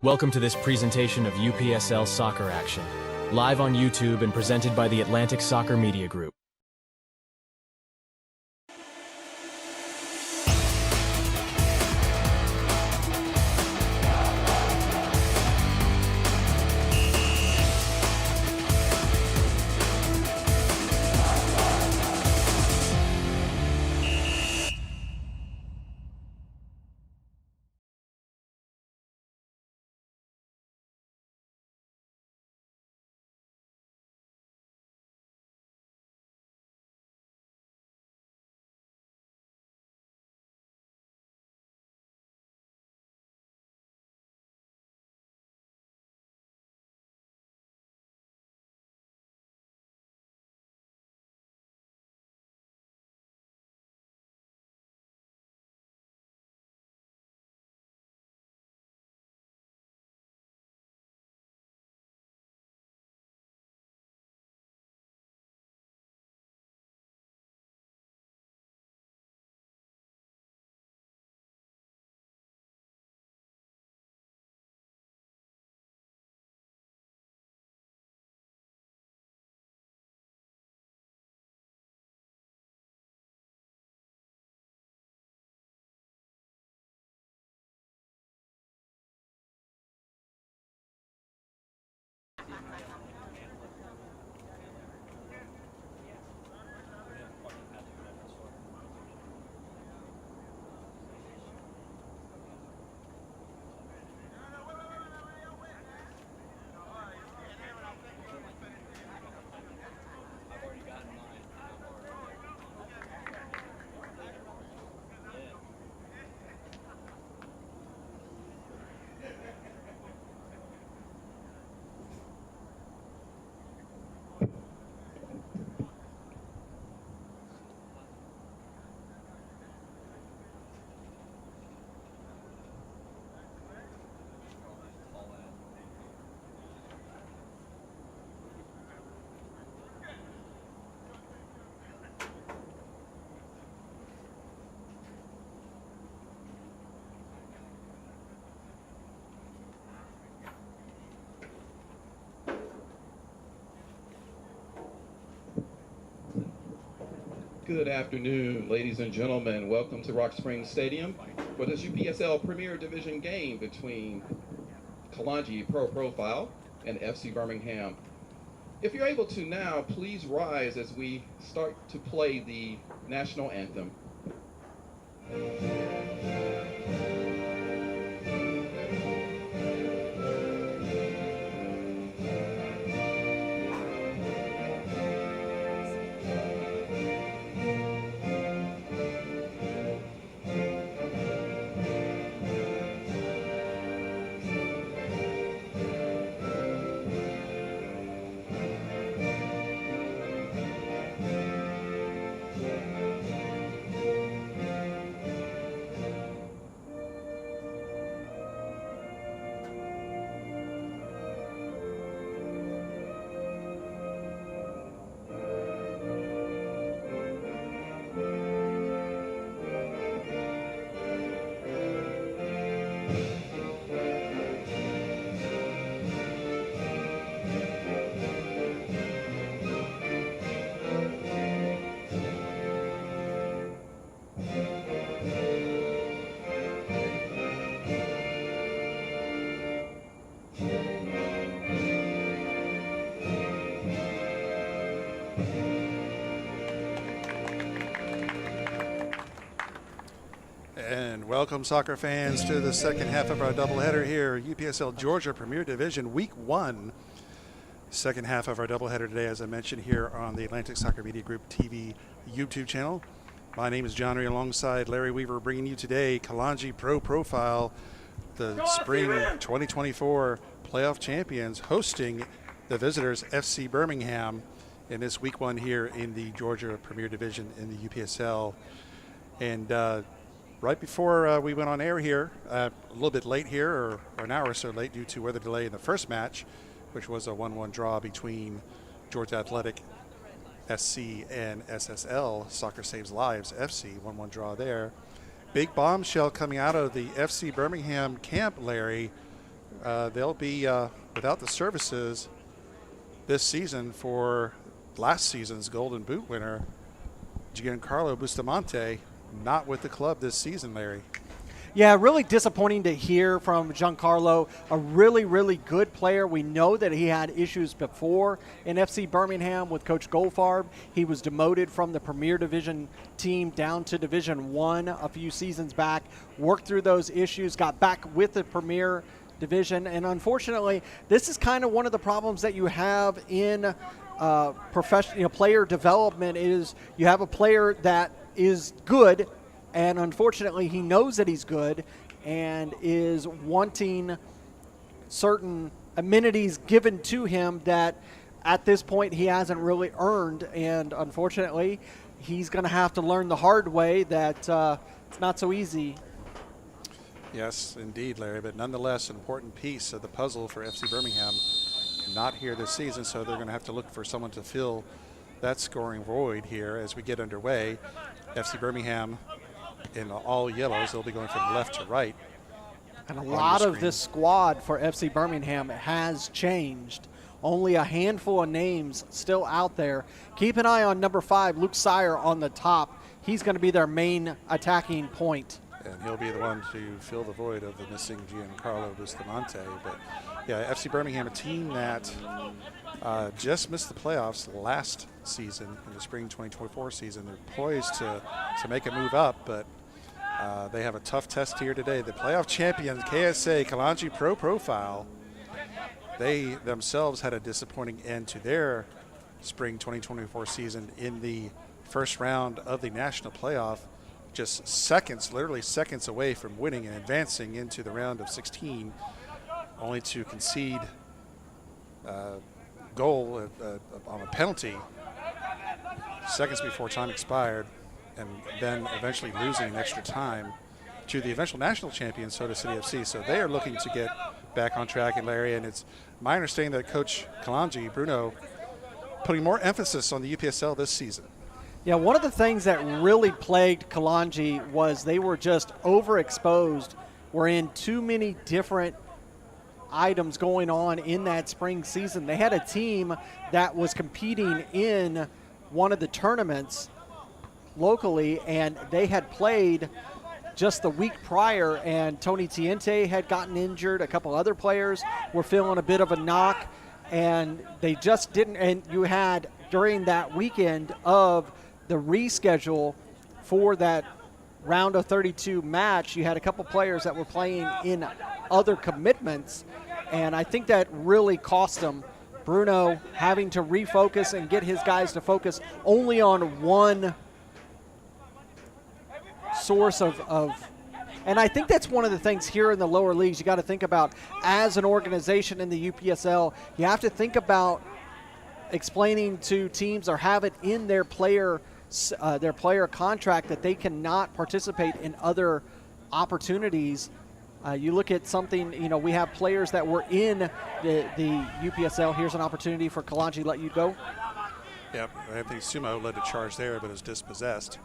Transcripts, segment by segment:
Welcome to this presentation of UPSL Soccer Action, live on YouTube and presented by the Atlantic Soccer Media Group. Good afternoon, ladies and gentlemen. Welcome to Rock Springs Stadium for this UPSL Premier Division game between Kalonji Pro Profile and FC Birmingham. If you're able to now, please rise as we start to play the national anthem. And welcome, soccer fans, to the second half of our doubleheader here, UPSL Georgia Premier Division Week 1. Second half of our doubleheader today, as I mentioned, here on the Atlantic Soccer Media Group TV YouTube channel. My name is John Ree, alongside Larry Weaver, bringing you today Kalonji Pro Profile, the Spring 2024 playoff champions, hosting the visitors FC Birmingham in this Week 1 here in the Georgia Premier Division in the UPSL. And right before we went on air here, a little bit late here, or an hour or so late due to weather delay in the first match, which was a 1-1 draw between Georgia Athletic SC and SSL, Soccer Saves Lives FC, 1-1 draw there. Big bombshell coming out of the FC Birmingham camp, Larry. They'll be without the services this season for last season's Golden Boot winner, Giancarlo Bustamante, not with the club this season, Larry. Yeah, really disappointing to hear from Giancarlo, a really, really good player. We know that he had issues before in FC Birmingham with Coach Goldfarb. He was demoted from the Premier Division team down to Division 1 a few seasons back, worked through those issues, got back with the Premier Division, and unfortunately, this is kind of one of the problems that you have in professional player development. Is you have a player that is good, and unfortunately he knows that he's good and is wanting certain amenities given to him that at this point he hasn't really earned, and unfortunately he's going to have to learn the hard way that it's not so easy. Yes, indeed, Larry, but nonetheless an important piece of the puzzle for FC Birmingham. Not here this season, so they're going to have to look for someone to fill that scoring void here as we get underway. FC Birmingham in all yellows. They'll be going from left to right. And a lot of this squad for FC Birmingham has changed. Only a handful of names still out there. Keep an eye on number 5, Luke Sire, on the top. He's going to be their main attacking point. And he'll be the one to fill the void of the missing Giancarlo Bustamante. But yeah, FC Birmingham, a team that just missed the playoffs last season in the spring 2024 season. They're poised to make a move up, but they have a tough test here today. The playoff champions, KSA, Kalonji Pro Profile, they themselves had a disappointing end to their spring 2024 season in the first round of the national playoff. Just seconds, literally seconds away from winning and advancing into the round of 16, only to concede goal on a penalty seconds before time expired, and then eventually losing in extra time to the eventual national champion, Soda City FC. So they are looking to get back on track in Larry, and it's my understanding that Coach Kalonji, Bruno, putting more emphasis on the UPSL this season. Yeah, one of the things that really plagued Kalonji was they were just overexposed. We're in too many different items going on in that spring season. They had a team that was competing in one of the tournaments locally, and they had played just the week prior, and Tony Tiente had gotten injured. A couple other players were feeling a bit of a knock, and they just didn't. And you had, during that weekend of the reschedule for that round of 32 match, you had a couple players that were playing in other commitments, and I think that really cost them. Bruno having to refocus and get his guys to focus only on one source of and I think that's one of the things here in the lower leagues you got to think about as an organization in the UPSL. You have to think about explaining to teams or have it in their player contract that they cannot participate in other opportunities. You look at something, we have players that were in the UPSL. Here's an opportunity for Kalonji, let you go. Yep, I think Sumo led the charge there, but was dispossessed.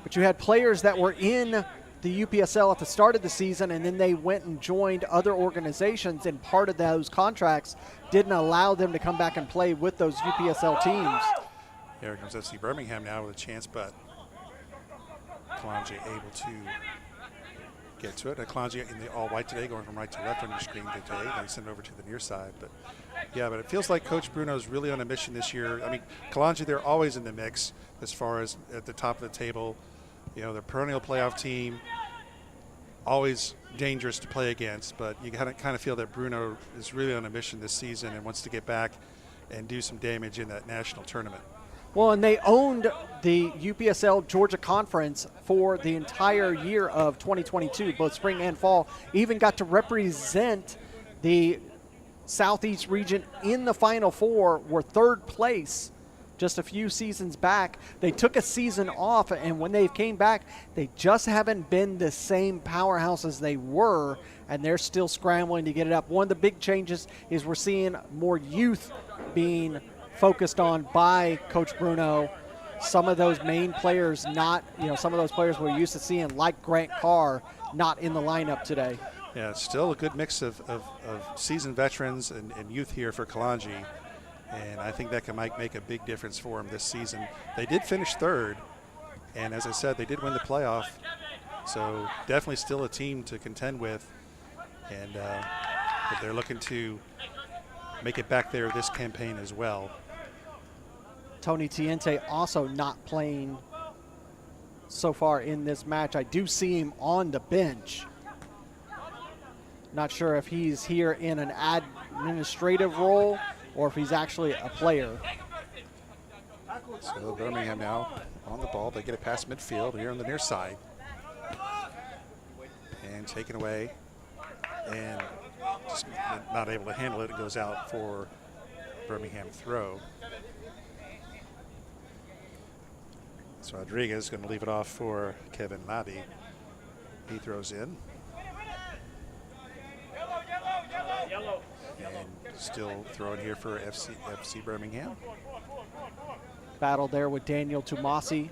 But you had players that were in the UPSL at the start of the season, and then they went and joined other organizations, and part of those contracts didn't allow them to come back and play with those UPSL teams. Here comes FC Birmingham now with a chance, but Kalonji able to get to it. Kalonji in the all-white today, going from right to left on your screen today. They send it over to the near side. But yeah, but it feels like Coach Bruno's really on a mission this year. I mean, Kalonji, they're always in the mix as far as at the top of the table. They're perennial playoff team, always dangerous to play against. But you kind of feel that Bruno is really on a mission this season and wants to get back and do some damage in that national tournament. Well, and they owned the UPSL Georgia Conference for the entire year of 2022, both spring and fall. Even got to represent the Southeast region in the Final Four, were third place just a few seasons back. They took a season off, and when they came back, they just haven't been the same powerhouse as they were, and they're still scrambling to get it up. One of the big changes is we're seeing more youth being focused on by Coach Bruno. Some of those main players not, some of those players we're used to seeing, like Grant Carr, not in the lineup today. Yeah, it's still a good mix of seasoned veterans and youth here for Kalonji, and I think that might make a big difference for them this season. They did finish third, and as I said, they did win the playoff, so definitely still a team to contend with, and but they're looking to make it back there this campaign as well. Tony Tiente also not playing so far in this match. I do see him on the bench. Not sure if he's here in an administrative role or if he's actually a player. So Birmingham now on the ball. They get it past midfield here on the near side. And taken away. And just not able to handle it. It goes out for Birmingham throw. So Rodriguez is going to leave it off for Kevin Labby. He throws in. And still throwing here for FC Birmingham. Battle there with Daniel Tumasi.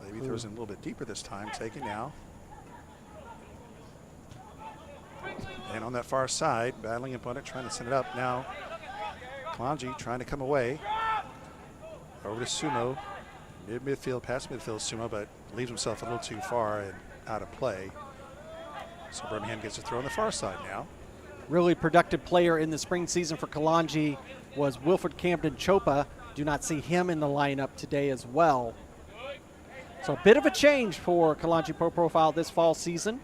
Labby throws in a little bit deeper this time. Taken now. And on that far side, battling opponent, trying to send it up. Now, Kalonji trying to come away. Over to Sumo. Midfield, past midfield, Sumo, but leaves himself a little too far and out of play. So Birmingham gets a throw on the far side now. Really productive player in the spring season for Kalonji was Wilfred Camden Chopa. Do not see him in the lineup today as well. So a bit of a change for Kalonji Pro Profile this fall season.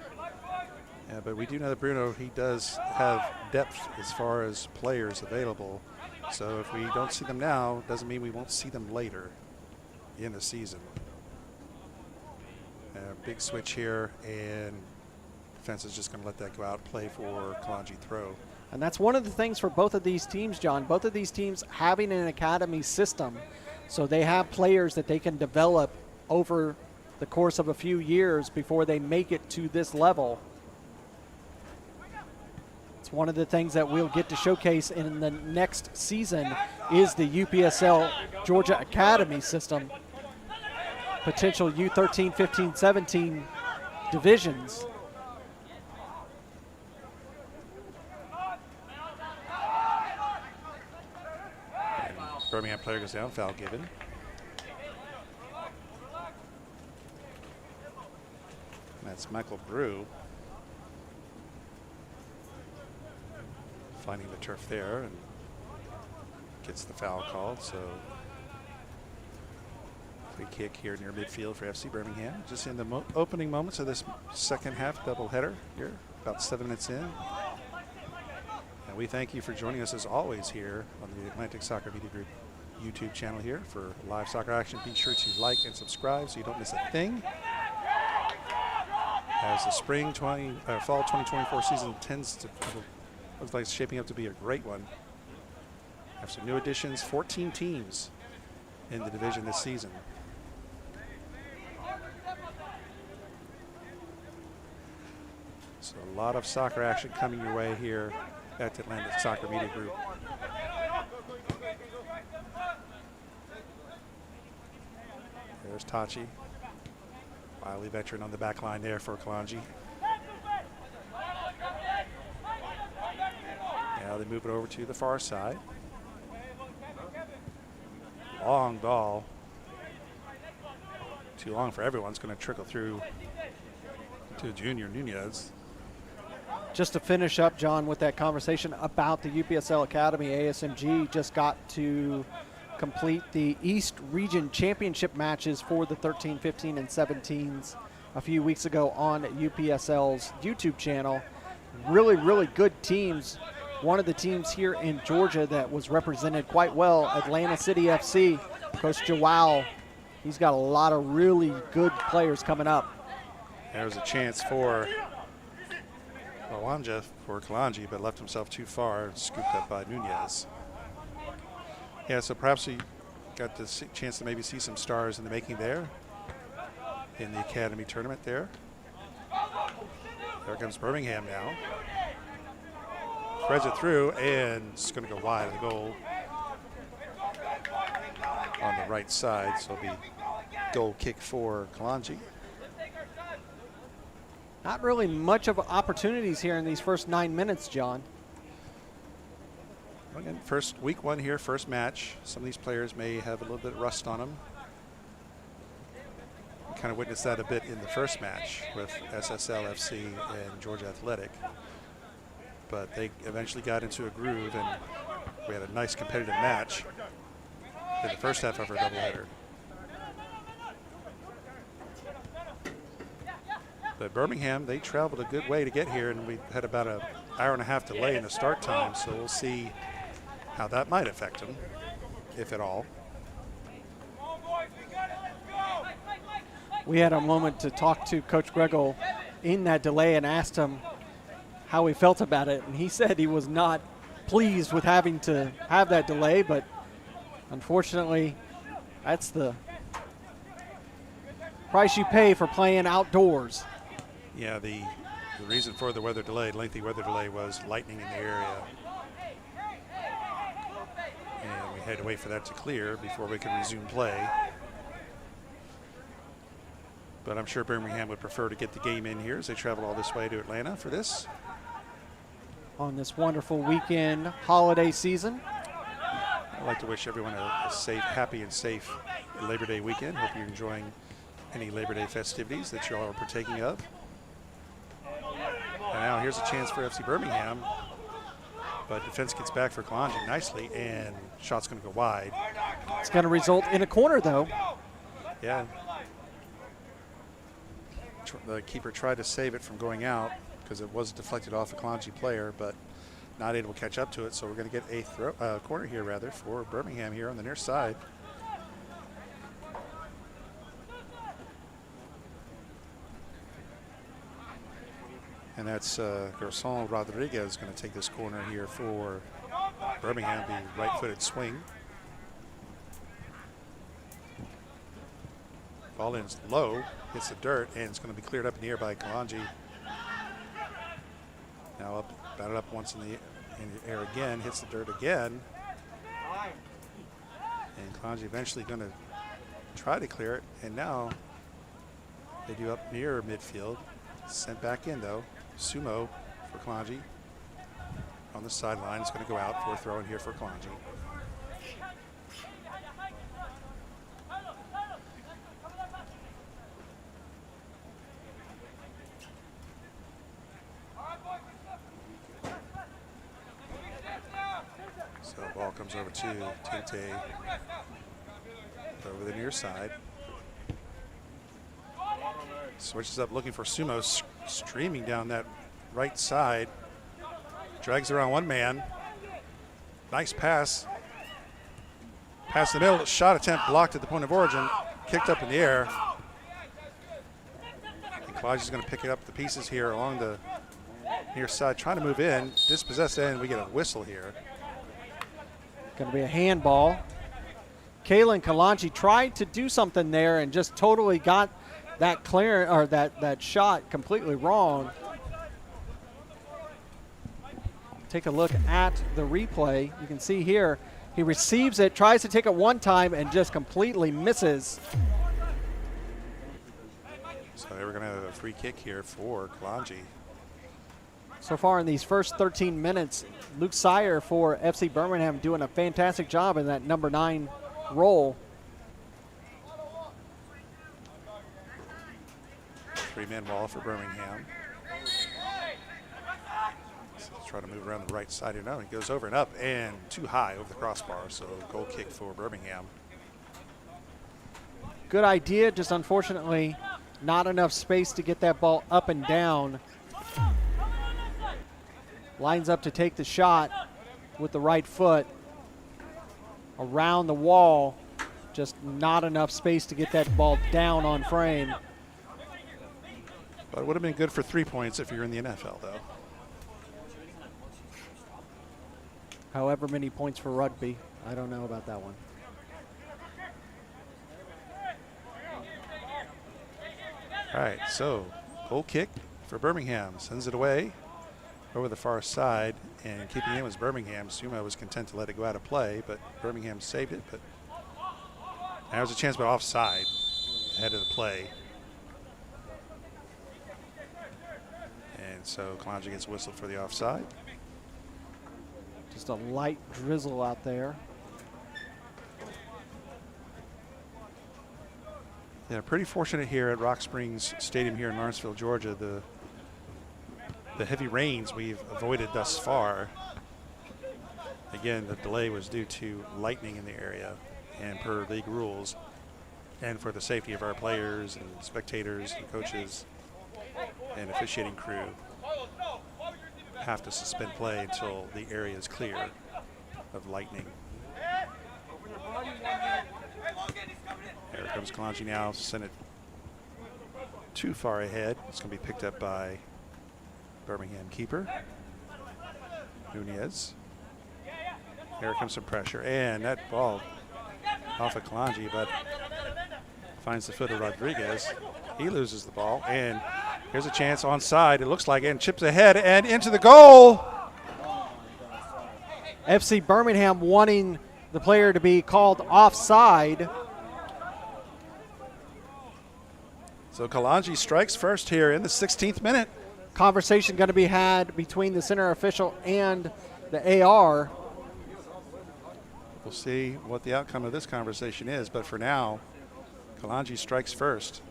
Yeah, but we do know that Bruno, he does have depth as far as players available. So if we don't see them now, doesn't mean we won't see them later in the season. Big switch here, and defense is just going to let that go out, play for Kalonji throw. And that's one of the things for both of these teams, John. Both of these teams having an academy system, so they have players that they can develop over the course of a few years before they make it to this level. It's one of the things that we'll get to showcase in the next season is the UPSL Georgia Academy system. Potential U13, 15, 17 divisions. And Birmingham player goes down, foul given. That's Michael Brew finding the turf there and gets the foul called. So free kick here near midfield for FC Birmingham. Just in the opening moments of this second half doubleheader here, about 7 minutes in. And we thank you for joining us as always here on the Atlantic Soccer Media Group YouTube channel here for live soccer action. Be sure to like and subscribe so you don't miss a thing. As the fall 2024 season looks like it's shaping up to be a great one. Have some new additions, 14 teams in the division this season. So a lot of soccer action coming your way here at the Atlantic Soccer Media Group. There's Tachi. Wily veteran on the back line there for Kalonji. Now they move it over to the far side. Long ball. Too long for everyone. It's going to trickle through to Junior Nunez. Just to finish up, John, with that conversation about the UPSL Academy, ASMG just got to complete the East Region Championship matches for the 13, 15, and 17s a few weeks ago on UPSL's YouTube channel. Really, really good teams. One of the teams here in Georgia that was represented quite well, Atlanta City FC, Coach Joao. He's got a lot of really good players coming up. There's a chance for Lawenceville for Kalonji, but left himself too far, scooped up by Nunez. Yeah, so perhaps he got the chance to maybe see some stars in the making there in the Academy tournament there. There comes Birmingham now. Threads it through, and it's going to go wide of the goal on the right side, so it'll be goal kick for Kalonji. Not really much of opportunities here in these first 9 minutes, John. Again, first week one here, first match. Some of these players may have a little bit of rust on them. We kind of witnessed that a bit in the first match with SSL FC and Georgia Athletic. But they eventually got into a groove, and we had a nice competitive match in the first half of our doubleheader. But Birmingham, they traveled a good way to get here, and we had about an hour and a half delay in the start time, so we'll see how that might affect them, if at all. We had a moment to talk to Coach Grego in that delay and asked him how he felt about it, and he said he was not pleased with having to have that delay, but unfortunately, that's the price you pay for playing outdoors. Yeah, the reason for the lengthy weather delay was lightning in the area. And we had to wait for that to clear before we could resume play. But I'm sure Birmingham would prefer to get the game in here as they travel all this way to Atlanta for this. On this wonderful weekend holiday season. I'd like to wish everyone a safe, happy and safe Labor Day weekend. Hope you're enjoying any Labor Day festivities that you all are partaking of. And now here's a chance for FC Birmingham. But defense gets back for Kalonji nicely, and shot's going to go wide. It's going to result in a corner, though. Yeah. The keeper tried to save it from going out because it was deflected off a Kalonji player, but not able to catch up to it. So we're going to get a corner here, rather, for Birmingham here on the near side. And that's Gerson Rodriguez going to take this corner here for Birmingham, the right-footed swing. Ball in low, hits the dirt, and it's going to be cleared up in the air by Kalonji. Now batted up once in the air again, hits the dirt again. And Kalonji eventually going to try to clear it, and now they do up near midfield. Sent back in, though. Sumo for Kalonji on the sideline. It's going to go out for a throw in here for Kalonji. comes over to Tinte over the near side. Switches up looking for Sumo, streaming down that right side. Drags around one man. Nice pass. Pass the middle, shot attempt blocked at the point of origin. Kicked up in the air. And Kalonji's going to pick up the pieces here along the near side, trying to move in. Dispossessed end, we get a whistle here. Going to be a handball. Kalonji tried to do something there and just totally got that clear or that shot completely wrong. Take a look at the replay. You can see here he receives it, tries to take it one time, and just completely misses. So we're going to have a free kick here for Kalonji. So far in these first 13 minutes, Luke Sire for FC Birmingham doing a fantastic job in that number 9 role. 3-man wall for Birmingham. Let's try to move around the right side here now. He goes over and up and too high over the crossbar, so goal kick for Birmingham. Good idea, just unfortunately not enough space to get that ball up and down. Lines up to take the shot with the right foot. Around the wall, just not enough space to get that ball down on frame. But it would have been good for 3 points if you're in the NFL, though. However many points for rugby, I don't know about that one. All right, so goal kick for Birmingham. Sends it away over the far side, and keeping it was Birmingham. Sumo was content to let it go out of play, but Birmingham saved it. But now there's a chance, but offside ahead of the play. And so Kalonji gets whistled for the offside. Just a light drizzle out there. Yeah, pretty fortunate here at Rock Springs Stadium here in Lawenceville, Georgia. The heavy rains we've avoided thus far. Again, the delay was due to lightning in the area, and per league rules, and for the safety of our players and spectators and coaches and officiating crew, have to suspend play until the area is clear of lightning. Here comes Kalonji now, sent it too far ahead. It's going to be picked up by Birmingham keeper Nunez. Here comes some pressure, and that ball off of Kalonji, but finds the foot of Rodriguez. He loses the ball, and here's a chance onside, it looks like, and chips ahead and into the goal. FC Birmingham wanting the player to be called offside. So Kalonji strikes first here in the 16th minute. Conversation going to be had between the center official and the AR. We'll see what the outcome of this conversation is, but for now, Kalonji strikes first.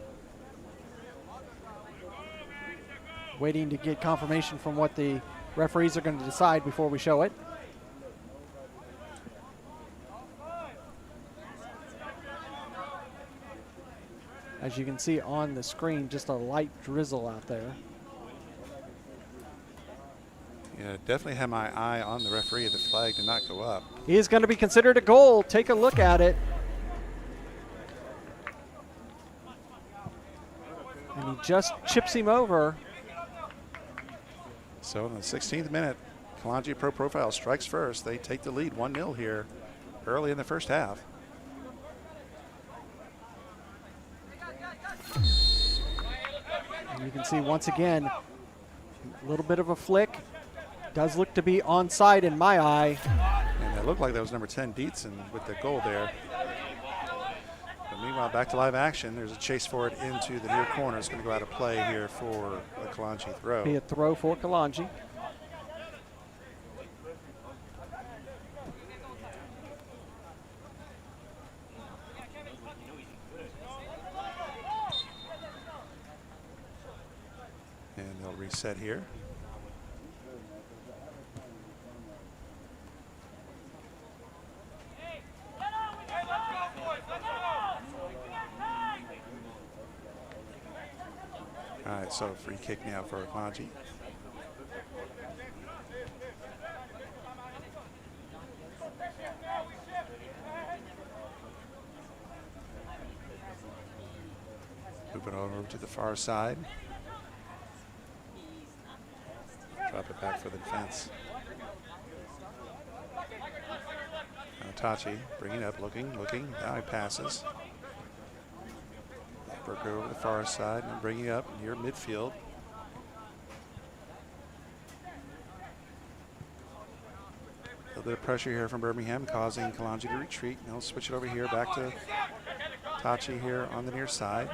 Waiting to get confirmation from what the referees are going to decide before we show it. As you can see on the screen, just a light drizzle out there. Yeah, definitely had my eye on the referee. The flag did not go up. He is going to be considered a goal. Take a look at it. And he just chips him over. So in the 16th minute, Kalonji Pro Profile strikes first. They take the lead 1-0 here early in the first half. And you can see once again, a little bit of a flick. Does look to be onside in my eye. And it looked like that was number 10, Dietzen, with the goal there. But meanwhile, back to live action. There's a chase for it into the near corner. It's going to go out of play here for the Kalonji throw. Be a throw for Kalonji. And they'll reset here. right, so free kick now for Kalonji. Move it over to the far side. Drop it back for the defense. Now Tachi bringing up, looking. Now he passes. Burker over the far side and bringing up near midfield. A little bit of pressure here from Birmingham, causing Kalonji to retreat. Now switch it over here, back to Tachi here on the near side.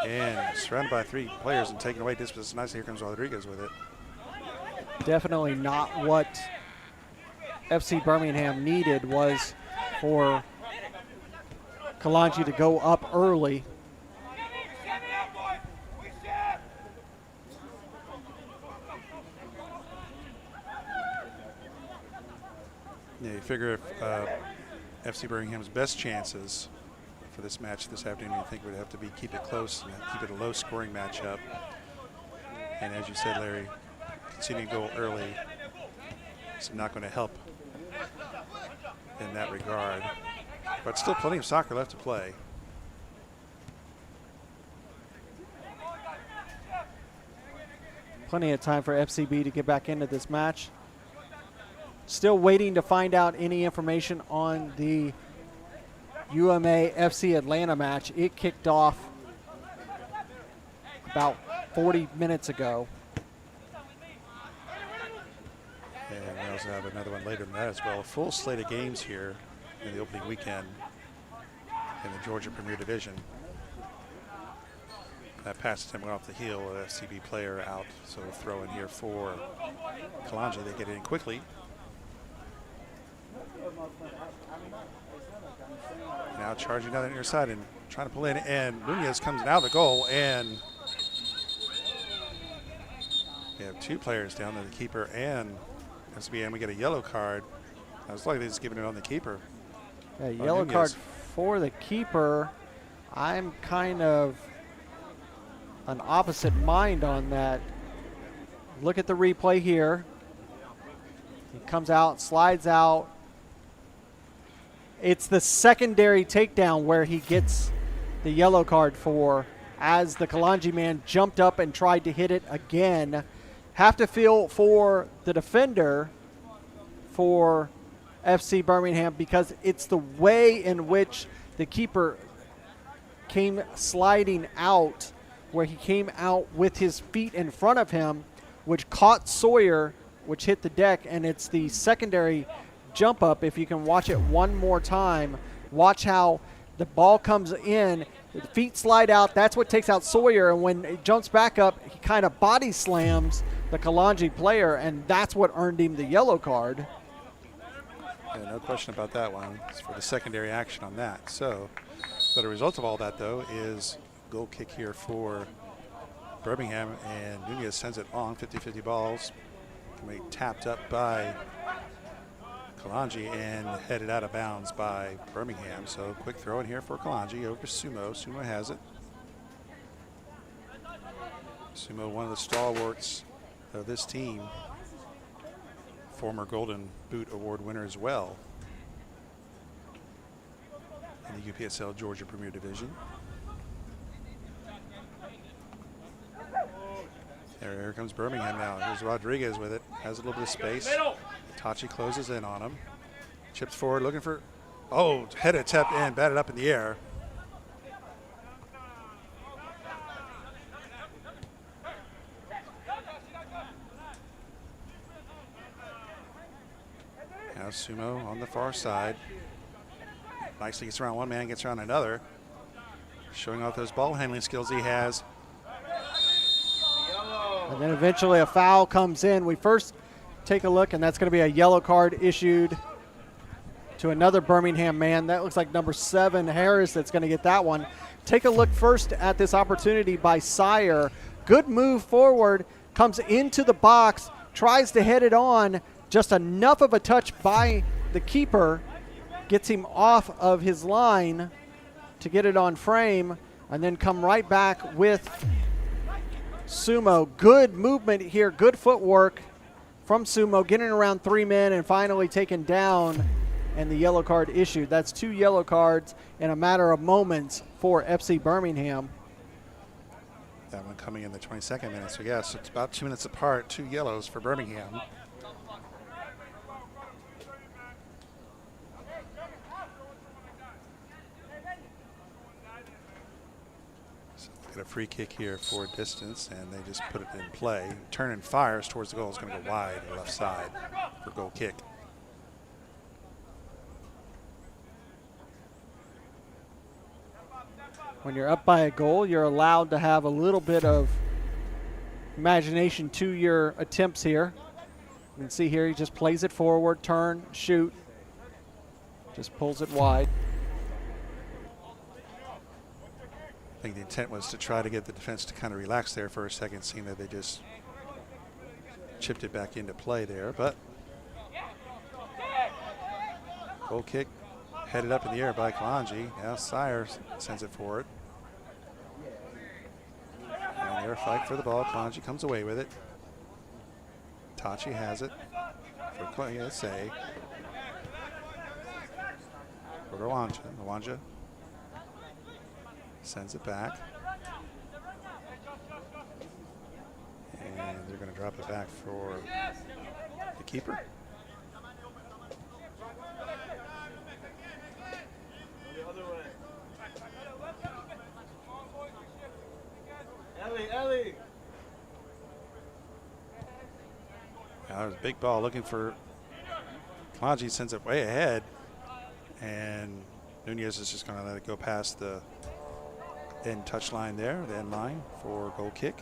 And surrounded by 3 players and taken away distance. Nice. Here comes Rodriguez with it. Definitely not what FC Birmingham needed, was for Kalonji to go up early. Yeah, you figure if FC Birmingham's best chances for this match this afternoon, you think would have to be keep it close and keep it a low-scoring matchup. And as you said, Larry, conceding a goal early is not going to help in that regard. But still plenty of soccer left to play. Plenty of time for FCB to get back into this match. Still waiting to find out any information on the UMA FC Atlanta match. It kicked off about 40 minutes ago. And we also have another one later than that as well. A full slate of games here in the opening weekend in the Georgia Premier Division. That pass attempt went off the heel, a FCB player out, so throw in here for Kalonji. They get it in quickly. Now charging down the near side and trying to pull in, and Nunez comes out of the goal, and we have 2 players down to the keeper and FCB, and we get a yellow card. I was lucky they just giving it on the keeper. A yellow card for the keeper. I'm kind of an opposite mind on that. Look at the replay here. He comes out, slides out. It's the secondary takedown where he gets the yellow card for, as the Kalonji man jumped up and tried to hit it again. Have to feel for the defender for FC Birmingham, because it's the way in which the keeper came sliding out, where he came out with his feet in front of him, which caught Sawyer, which hit the deck, and it's the secondary jump up. If you can watch it one more time, watch how the ball comes in, the feet slide out, that's what takes out Sawyer, and when it jumps back up, he kind of body slams the Kalonji player, and that's what earned him the yellow card. Yeah, no question about that one. It's for the secondary action on that. So, but a result of all that, though, is goal kick here for Birmingham, and Nunez sends it long, 50-50 balls. Can be tapped up by Kalonji and headed out of bounds by Birmingham. So quick throw in here for Kalonji over Sumo. Sumo has it. Sumo, one of the stalwarts of this team. Former Golden Boot Award winner as well in the UPSL Georgia Premier Division. Here comes Birmingham now. Here's Rodriguez with it. Has a little bit of space. Tachi closes in on him. Chips forward, looking for, headed tap in, batted up in the air. Now Sumo on the far side. Nicely gets around one man, gets around another. Showing off those ball handling skills he has. And then eventually a foul comes in. We first take a look, and that's going to be a yellow card issued to another Birmingham man. That looks like number 7, Harris, that's going to get that one. Take a look first at this opportunity by Sire. Good move forward, comes into the box, tries to head it on. Just enough of a touch by the keeper gets him off of his line to get it on frame. and then come right back with Sumo. Good movement here, good footwork from Sumo, getting around 3 men and finally taken down, and the yellow card issued. That's 2 yellow cards in a matter of moments for FC Birmingham. That one coming in the 22nd minute. So yes, it's about 2 minutes apart, 2 yellows for Birmingham. So get a free kick here for distance, and they just put it in play. Turn and fires towards the goal. It's going to go wide to the left side for goal kick. When you're up by a goal, you're allowed to have a little bit of imagination to your attempts here. You can see here he just plays it forward, turn, shoot, just pulls it wide. I think the intent was to try to get the defense to kind of relax there for a second, seeing that they just chipped it back into play there. But goal kick headed up in the air by Kalonji. Now Sire sends it forward. And they're fighting for the ball. Kalonji comes away with it. Tachi has it for say. For Lawanja. Lawanja sends it back. And they're going to drop it back for the keeper. Now there's a big ball looking for Kalonji, sends it way ahead, and Nunez is just going to let it go past the end touch line there, the end line for goal kick.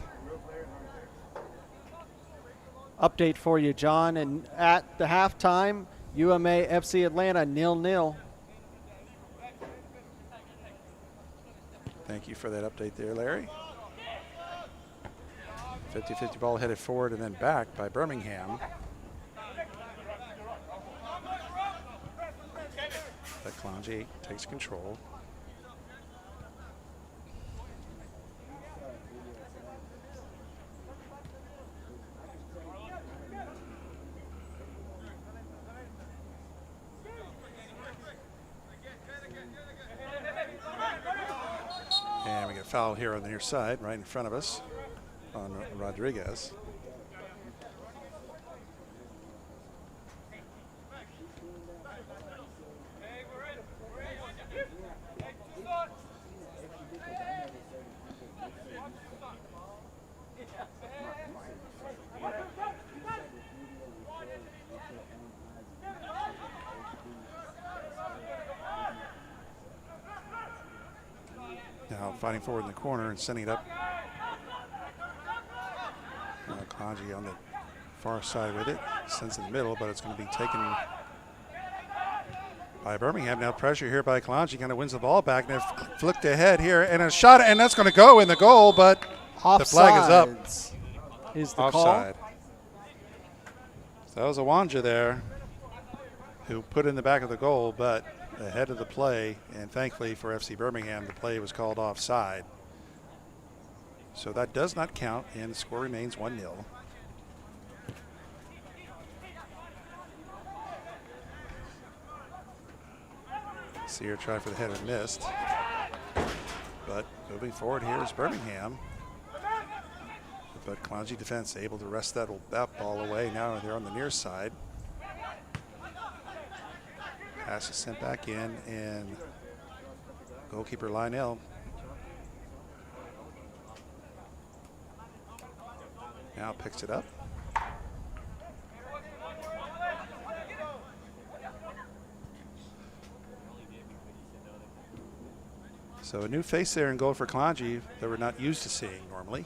Update for you, John, and at the halftime, UMA FC Atlanta 0-0. Thank you for that update there, Larry. 50-50 ball headed forward and then back by Birmingham. But Kalonji takes control. And we get fouled here on the near side, right in front of us, on Rodriguez. Now fighting forward in the corner and sending it up. Kalonji on the far side with it, sends it in the middle, but it's going to be taken by Birmingham. Now pressure here by Kalonji, kind of wins the ball back, and they've flicked ahead here, and a shot, and that's going to go in the goal, but the flag is up. Is the Offside. call? So that was Awanja there who put in the back of the goal, but ahead of the play, and thankfully for FC Birmingham, the play was called offside. So that does not count, and the score remains 1-0. Sear tried for the header, missed. But moving forward here is Birmingham. But Kalonji defense able to wrest that ball away. Now they're on the near side. Pass is sent back in, and goalkeeper Lionel now picks it up. So a new face there in goal for Kalonji that we're not used to seeing normally.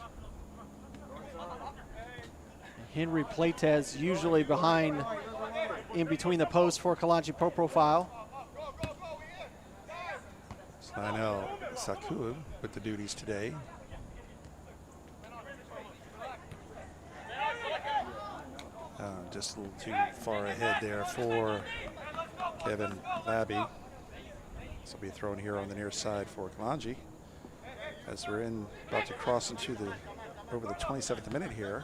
Henry Pleites usually behind, in between the posts for Kalonji Pro Profile. So Lionel Saku with the duties today. Just a little too far ahead there for Kevin Labby. This will be thrown here on the near side for Kalonji. as we're about to cross into over the 27th minute here.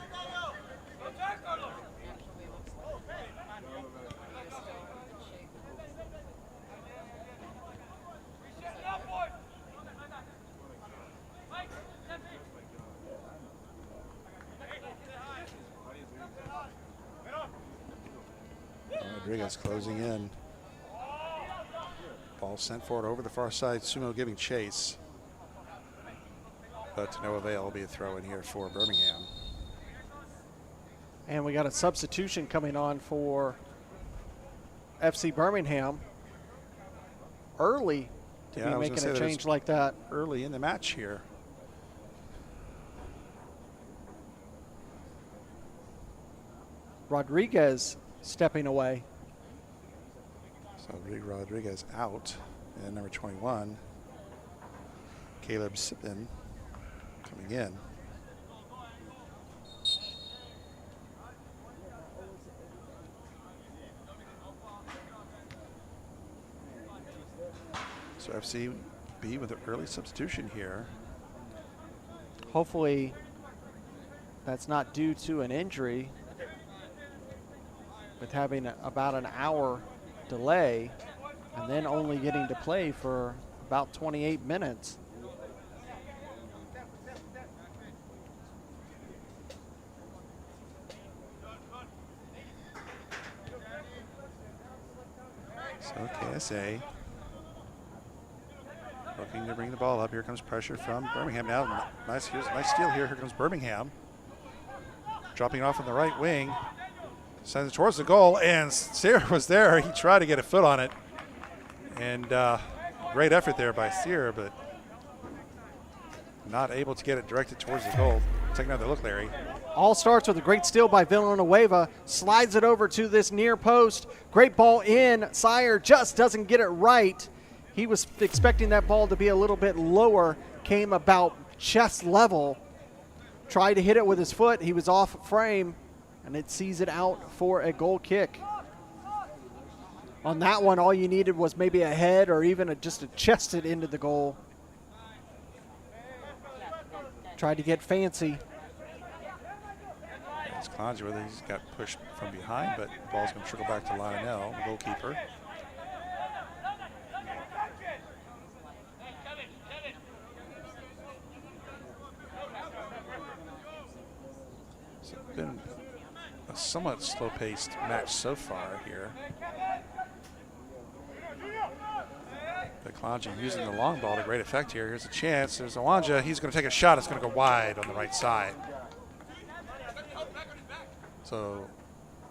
Rodriguez closing in. Ball sent forward over the far side. Sumo giving chase. But to no avail, will be a throw in here for Birmingham. And we got a substitution coming on for FC Birmingham early to be making a change like that. Early in the match here. Rodriguez stepping away. So Rodriguez out, and number 21, Caleb Sippin coming in. So FCB with an early substitution here. Hopefully that's not due to an injury, with having about an hour delay and then only getting to play for about 28 minutes. So KSA looking to bring the ball up. Here comes pressure from Birmingham now. Here's a nice steal here. Here comes Birmingham. Dropping it off on the right wing. Sends it towards the goal, and Sear was there. He tried to get a foot on it. And great effort there by Sear, but not able to get it directed towards the goal. Take another look, Larry. All starts with a great steal by Villanueva. Slides it over to this near post. Great ball in. Sire just doesn't get it right. He was expecting that ball to be a little bit lower. Came about chest level. Tried to hit it with his foot. He was off frame, and it sees it out for a goal kick. On that one, all you needed was maybe a head or even just a chested into the goal. Tried to get fancy. It's Kalonji whether he's got pushed from behind, but the ball's going to trickle back to Lionel, the goalkeeper. So it's been a somewhat slow-paced match so far here. But Kalonji using the long ball to great effect here. Here's a chance. There's Awanja. He's going to take a shot. It's going to go wide on the right side. So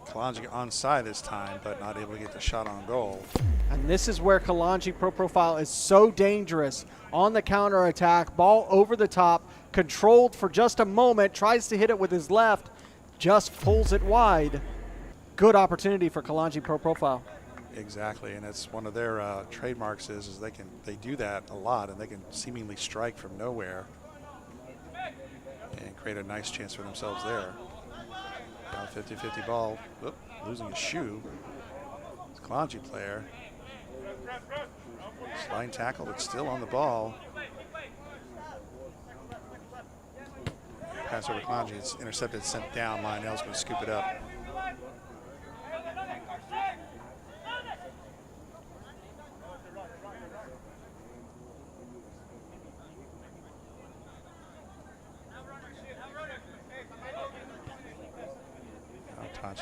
Kalonji onside this time, but not able to get the shot on goal. And this is where Kalonji Pro Profile is so dangerous. On the counter attack, ball over the top, controlled for just a moment, tries to hit it with his left, just pulls it wide. Good opportunity for Kalonji Pro Profile. Exactly, and it's one of their trademarks is they do that a lot, and they can seemingly strike from nowhere and create a nice chance for themselves there. Now 50-50 ball. Oop, losing a shoe. It's a Kalonji player. Sliding tackle, but still on the ball. Pass over to Kalonji. It's intercepted, sent down. Lionel's going to scoop it up.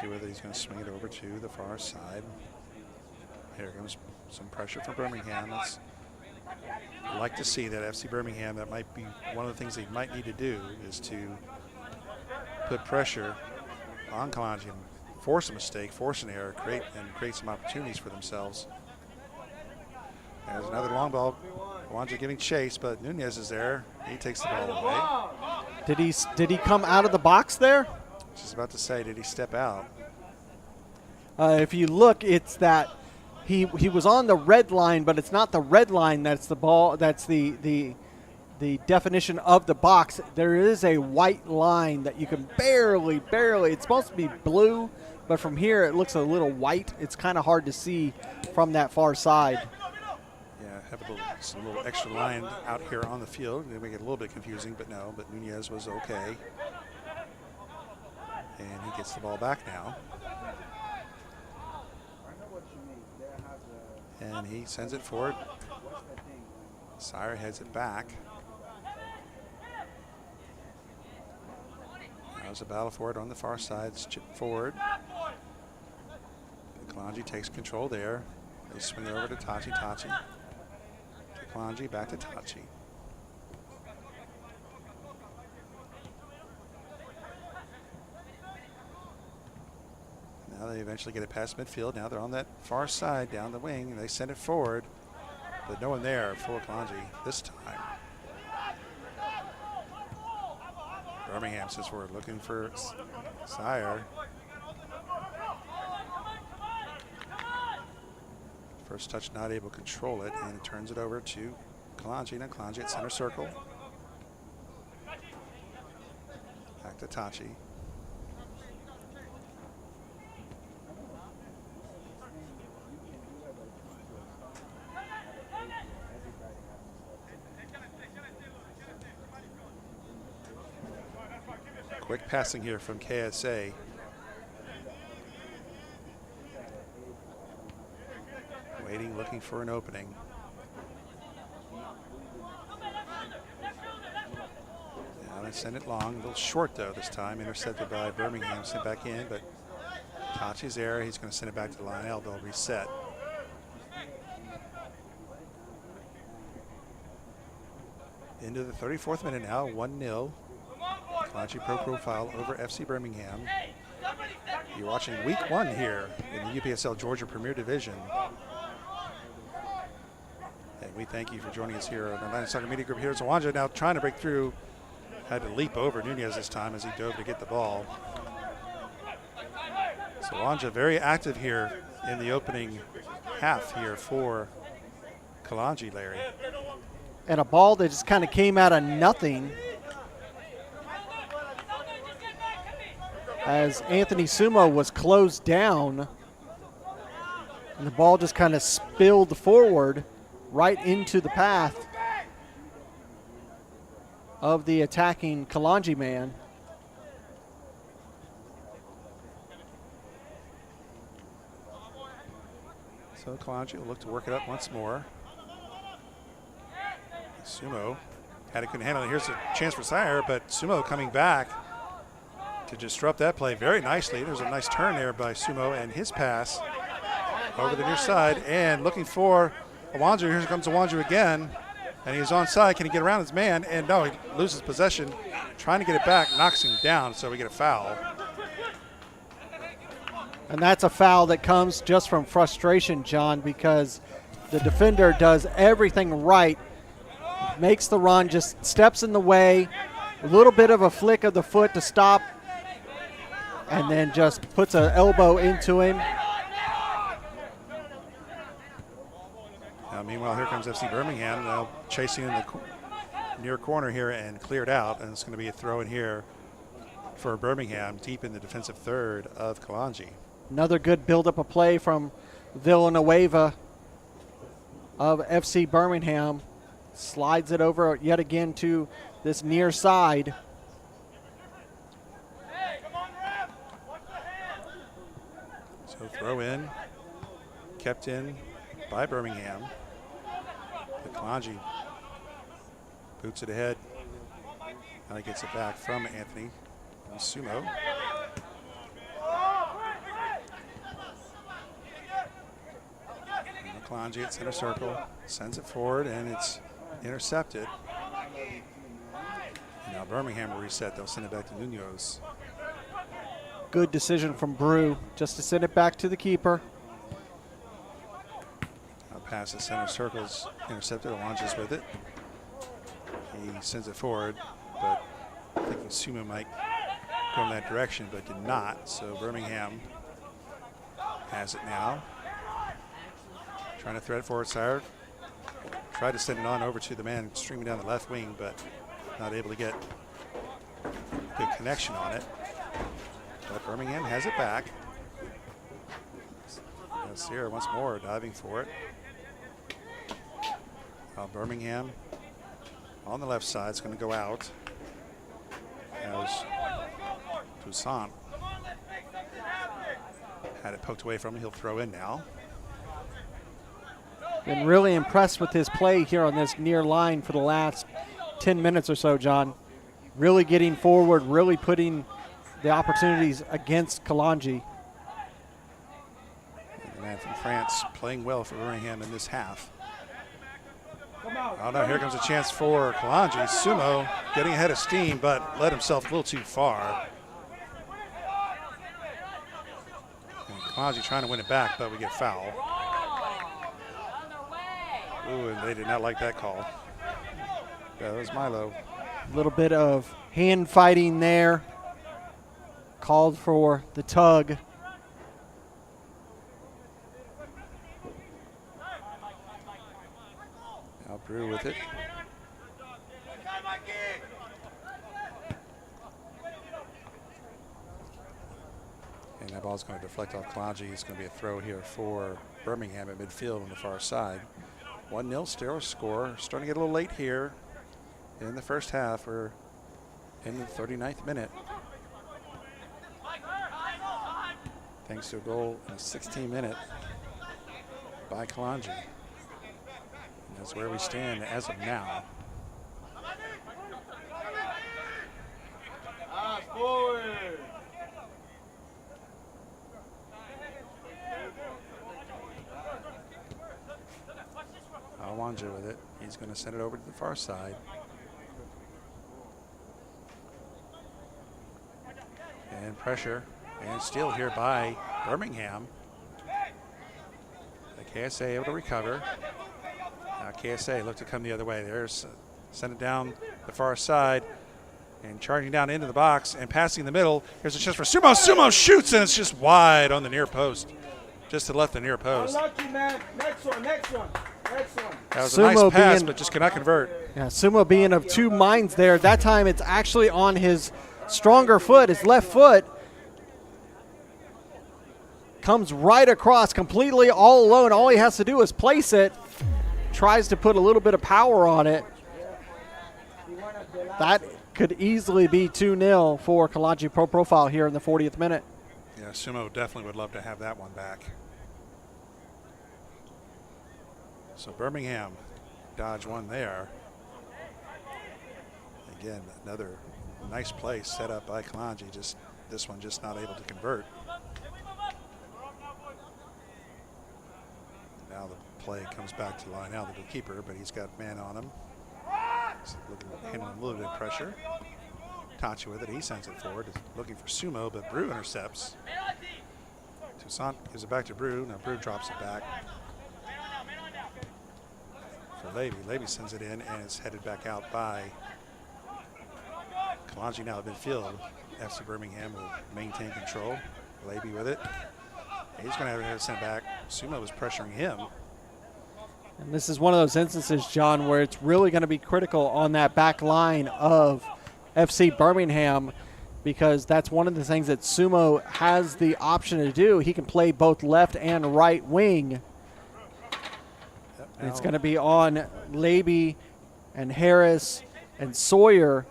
Whether he's going to swing it over to the far side. Here comes some pressure from Birmingham. I'd like to see that FC Birmingham, that might be one of the things they might need to do, is to put pressure on Kalonji and force a mistake, force an error, create some opportunities for themselves. There's another long ball. Kalonji giving chase, but Nunez is there. He takes the ball away. Did he come out of the box there? Just about to say, did he step out? If you look, it's that he was on the red line, but it's not the red line that's the ball. That's the definition of the box. There is a white line that you can barely. It's supposed to be blue, but from here it looks a little white. It's kind of hard to see from that far side. Yeah, have some little extra line out here on the field. They make it a little bit confusing, but no. But Nunez was okay. And he gets the ball back now. And he sends it forward. Sire heads it back. Now's a battle for it on the far side. It's chipped forward. Kalonji takes control there. They swing it over to Tachi. To Kalonji, back to Tachi. Now they eventually get it past midfield. Now they're on that far side down the wing, and they send it forward. But no one there for Kalonji this time. Birmingham says we're looking for Sire. First touch, not able to control it, and it turns it over to Kalonji. Now Kalonji at center circle. Back to Tachi. Quick passing here from KSA. Waiting, looking for an opening. Now they send it long, a little short though this time, intercepted by Birmingham, sent back in, but Tachi's there, he's going to send it back to Lionel, they'll reset. Into the 34th minute now, 1-0. Kalonji Pro Profile over FC Birmingham. You're watching week 1 here in the UPSL Georgia Premier Division. And we thank you for joining us here on the Atlantic Soccer Media Group. Here's Awanja now trying to break through. Had to leap over Nunez this time as he dove to get the ball. So Awanja very active here in the opening half here for Kalonji, Larry. And a ball that just kind of came out of nothing as Anthony Sumo was closed down, and the ball just kind of spilled forward right into the path of the attacking Kalonji man. So Kalonji will look to work it up once more. Sumo had it, couldn't handle it. Here's a chance for Sire, but Sumo coming back to disrupt that play very nicely. There's a nice turn there by Sumo, and his pass over the near side, and looking for Awanja. Here comes Awanja again, and he's onside. Can he get around his man? And no, he loses possession. Trying to get it back, knocks him down, so we get a foul. And that's a foul that comes just from frustration, John, because the defender does everything right, makes the run, just steps in the way, a little bit of a flick of the foot to stop, and then just puts an elbow into him. Now, meanwhile, here comes FC Birmingham, now chasing in the near corner here and cleared out, and it's going to be a throw in here for Birmingham deep in the defensive third of Kalonji. Another good build-up of play from Villanueva of FC Birmingham. Slides it over yet again to this near side. So throw in, kept in by Birmingham. But Kalonji boots it ahead. Now he gets it back from Anthony and Sumo. And Kalonji at center circle, sends it forward, and it's intercepted. Now Birmingham will reset. They'll send it back to Nunez. Good decision from Brew just to send it back to the keeper. Now pass the center circles, intercepted. Launches with it. He sends it forward, but thinking Sumo might go in that direction, but did not. So Birmingham has it now. Trying to thread it forward, Sire. Tried to send it on over to the man streaming down the left wing, but not able to get a good connection on it. But Birmingham has it back. Sierra once more diving for it. Birmingham on the left side is going to go out as Toussaint had it poked away from him. He'll throw in now. Been really impressed with his play here on this near line for the last 10 minutes or so, John. Really getting forward, really putting the opportunities against Kalonji. The man from France playing well for Birmingham in this half. Oh no, here comes a chance for Kalonji. Sumo getting ahead of steam, but led himself a little too far. And Kalonji trying to win it back, but we get foul. Ooh, and they did not like that call. That was Milo. A little bit of hand fighting there. Called for the tug. Now Brew with it. And that ball's going to deflect off Kalonji. It's going to be a throw here for Birmingham at midfield on the far side. 1-0 still score. Starting to get a little late here in the first half. We're in the 39th minute. Thanks to a goal in the 16th minute by Kalonji. And that's where we stand as of now. Lawenceville with it. He's going to send it over to the far side. And pressure and steal here by Birmingham. The KSA able to recover. Now KSA look to come the other way. There's send it down the far side and charging down into the box and passing the middle. Here's a chance for Sumo. Sumo shoots and it's just wide on the near post. Just to left the near post. Unlucky, man. Next one. That was a nice pass, being, but just cannot convert. Yeah, Sumo being of two minds there. That time it's actually on his stronger foot, his left foot. Comes right across completely all alone. All he has to do is place it. Tries to put a little bit of power on it. That could easily be 2-0 for Kalonji Pro Profile here in the 40th minute. Yeah, Sumo definitely would love to have that one back. So Birmingham dodge one there. Again, another nice play set up by Kalonji. Just this one just not able to convert. Now the play comes back to Lionel, the goalkeeper, but he's got man on him. He's handling a little bit of pressure. Tachi with it. He sends it forward. He's looking for Sumo, but Brew intercepts. Toussaint gives it back to Brew. Now Brew drops it back for Levy. Levy sends it in, and it's headed back out by Kalonji now at midfield. FC Birmingham will maintain control. Levy with it. He's going to have it sent back. Sumo was pressuring him. And this is one of those instances, John, where it's really going to be critical on that back line of FC Birmingham, because that's one of the things that Sumo has the option to do. He can play both left and right wing. And it's going to be on Leby and Harris and Sawyer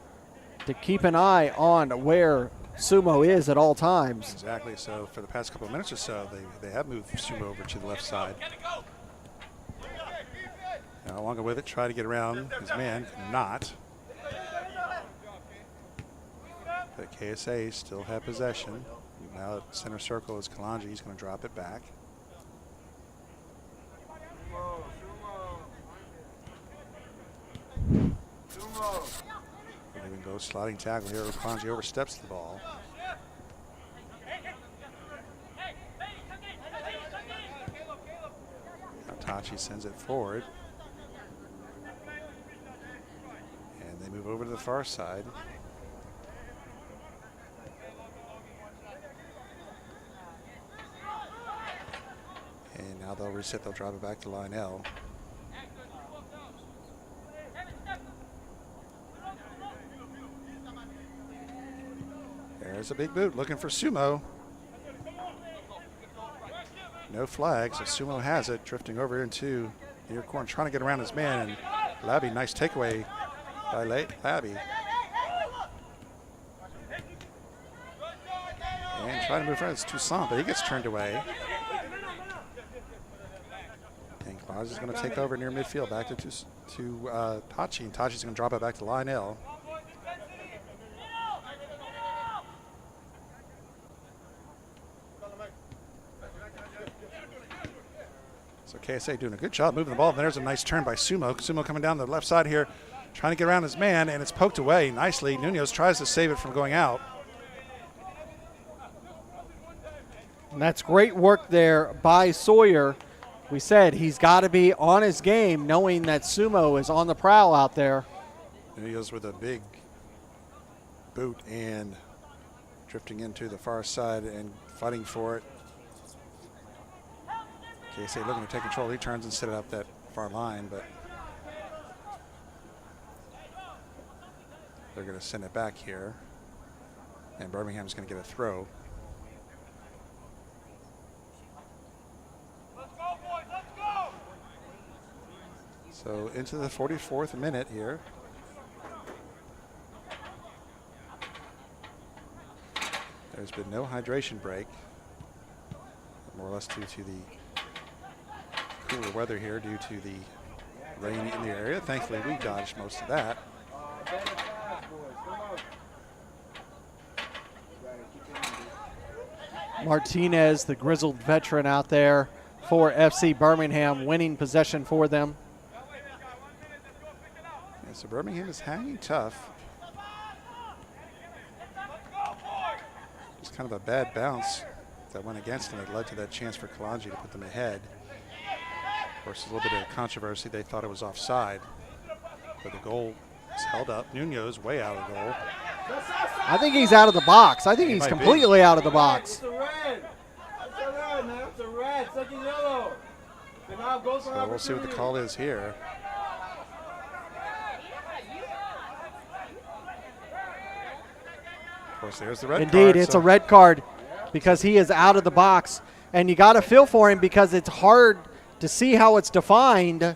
to keep an eye on where Sumo is at all times. Exactly. So for the past couple of minutes or so, they have moved Sumo over to the left side. Now Alonga with it, try to get around his man, not. But KSA still have possession. Now at center circle is Kalonji. He's going to drop it back. Even goes sliding tackle here. Kalonji oversteps the ball. Now Tachi sends it forward. And they move over to the far side. And now they'll reset. They'll drop it back to Lionel. There's a big boot looking for Sumo. No flag, so Sumo has it, drifting over into near corner, trying to get around his man. And Labby, nice takeaway by Labby. And trying to move around. It's Toussaint, but he gets turned away. And Kalonji is going to take over near midfield, back to Tachi. And Tachi's going to drop it back to Lionel. So KSA doing a good job moving the ball. And there's a nice turn by Sumo. Sumo coming down the left side here, trying to get around his man, and it's poked away nicely. Nunez tries to save it from going out. And that's great work there by Sawyer. We said he's got to be on his game, knowing that Sumo is on the prowl out there. Nunez with a big boot and drifting into the far side and fighting for it. KSA looking to take control. He turns and set it up that far line, but they're going to send it back here. And Birmingham's going to get a throw. So into the 44th minute here. There's been no hydration break, more or less due to the cooler weather here due to the rain in the area. Thankfully, we dodged most of that. Martinez, the grizzled veteran out there for FC Birmingham, winning possession for them. Yeah, so Birmingham is hanging tough. Just kind of a bad bounce that went against them. It led to that chance for Kalonji to put them ahead. Of course, a little bit of controversy. They thought it was offside, but the goal is held up. Nunez way out of the goal. I think he's out of the box. I think he's completely out of the box. It's a red. It's a red, man. It's a red. Second yellow. So we'll see what the call is here. Of course, there's the red card. Indeed, it's a red card because he is out of the box. And you got to feel for him because it's hard to see how it's defined.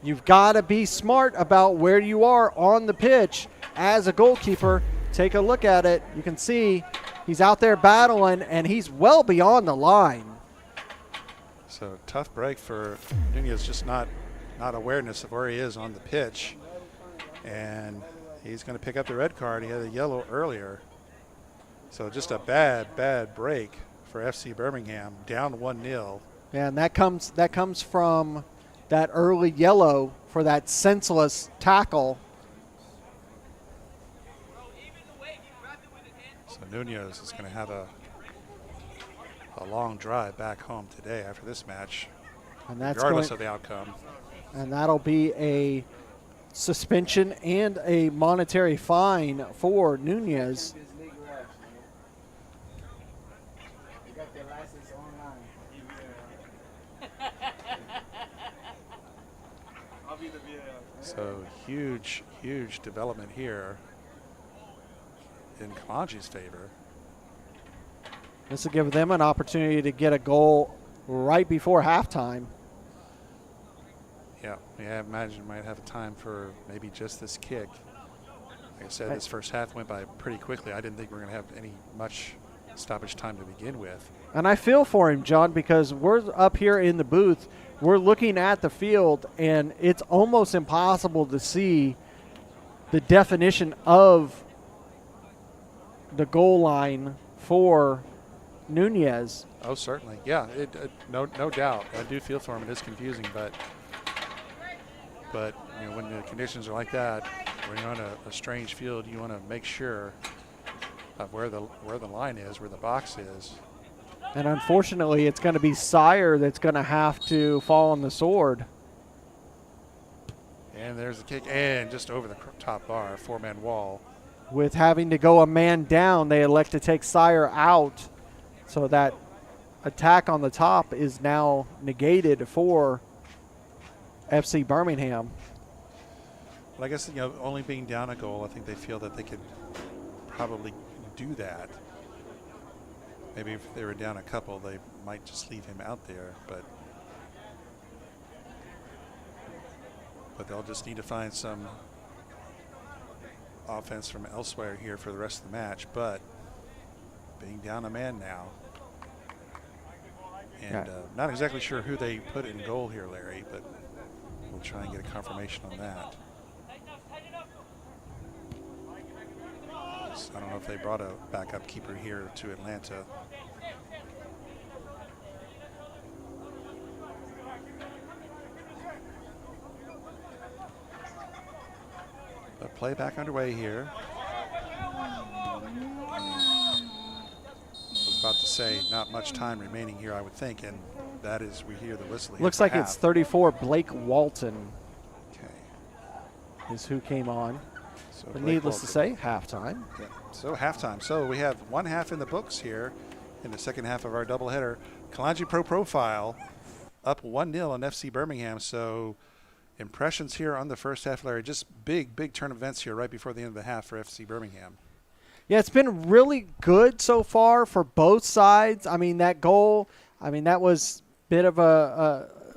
You've got to be smart about where you are on the pitch as a goalkeeper. Take a look at it. You can see he's out there battling, and he's well beyond the line. So tough break for Nunez, just not awareness of where he is on the pitch. And he's going to pick up the red card. He had a yellow earlier. So just a bad break for FC Birmingham, down 1-0. Yeah, and that comes from that early yellow for that senseless tackle. So Nunez is going to have a long drive back home today after this match, And that's regardless of the outcome. And that'll be a suspension and a monetary fine for Nunez. So huge development here in Kalonji's favor. This will give them an opportunity to get a goal right before halftime. Yeah, I imagine might have a time for maybe just this kick. Like I said, this first half went by pretty quickly. I didn't think we were going to have much stoppage time to begin with. And I feel for him, John, because we're up here in the booth. We're looking at the field, and it's almost impossible to see the definition of the goal line for Nunez. Oh, certainly. Yeah, no doubt. I do feel for him. It is confusing, but you know, when the conditions are like that, when you're on a strange field, you want to make sure of where the line is, where the box is. And unfortunately, it's going to be Sire that's going to have to fall on the sword. And there's the kick, and just over the top bar, four-man wall. With having to go a man down, they elect to take Sire out, so that attack on the top is now negated for FC Birmingham. Well, I guess, you know, only being down a goal, I think they feel that they could probably do that. Maybe if they were down a couple, they might just leave him out there. But but they'll just need to find some offense from elsewhere here for the rest of the match. But being down a man now, and not exactly sure who they put in goal here, Larry, but we'll try and get a confirmation on that. I don't know if they brought a backup keeper here to Atlanta. But play back underway here. I was about to say not much time remaining here, I would think, and that is, we hear the whistle here. Looks like it's 34. Blake Walton Okay. is who came on. So But Blake needless to Walton. say, halftime. Yeah. So halftime. So we have one half in the books here in the second half of our doubleheader. Kalonji Pro Profile up 1-0 on FC Birmingham. So impressions here on the first half, Larry. Just big turn events here right before the end of the half for FC Birmingham. Yeah, it's been really good so far for both sides. I mean, that goal, that was a bit of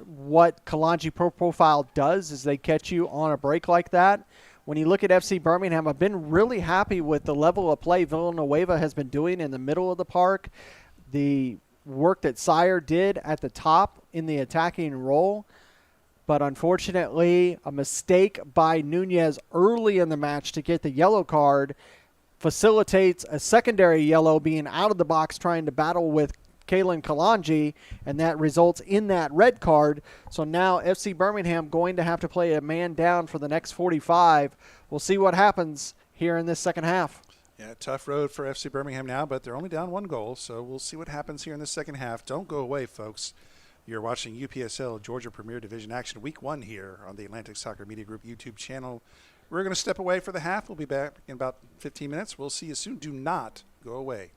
what Kalonji Pro Profile does is they catch you on a break like that. When you look at FC Birmingham, I've been really happy with the level of play Villanueva has been doing in the middle of the park. The work that Sire did at the top in the attacking role. But unfortunately, a mistake by Nunez early in the match to get the yellow card facilitates a secondary yellow, being out of the box trying to battle with Kalonji, and that results in that red card. So now FC Birmingham going to have to play a man down for the next 45. We'll see what happens here in this second half. Yeah, tough road for FC Birmingham now, but they're only down 1 goal, so we'll see what happens here in the second half. Don't go away, folks. You're watching UPSL Georgia Premier Division action week 1 here on the Atlantic Soccer Media Group YouTube channel. We're going to step away for the half. We'll be back in about 15 minutes. We'll see you soon. Do not go away.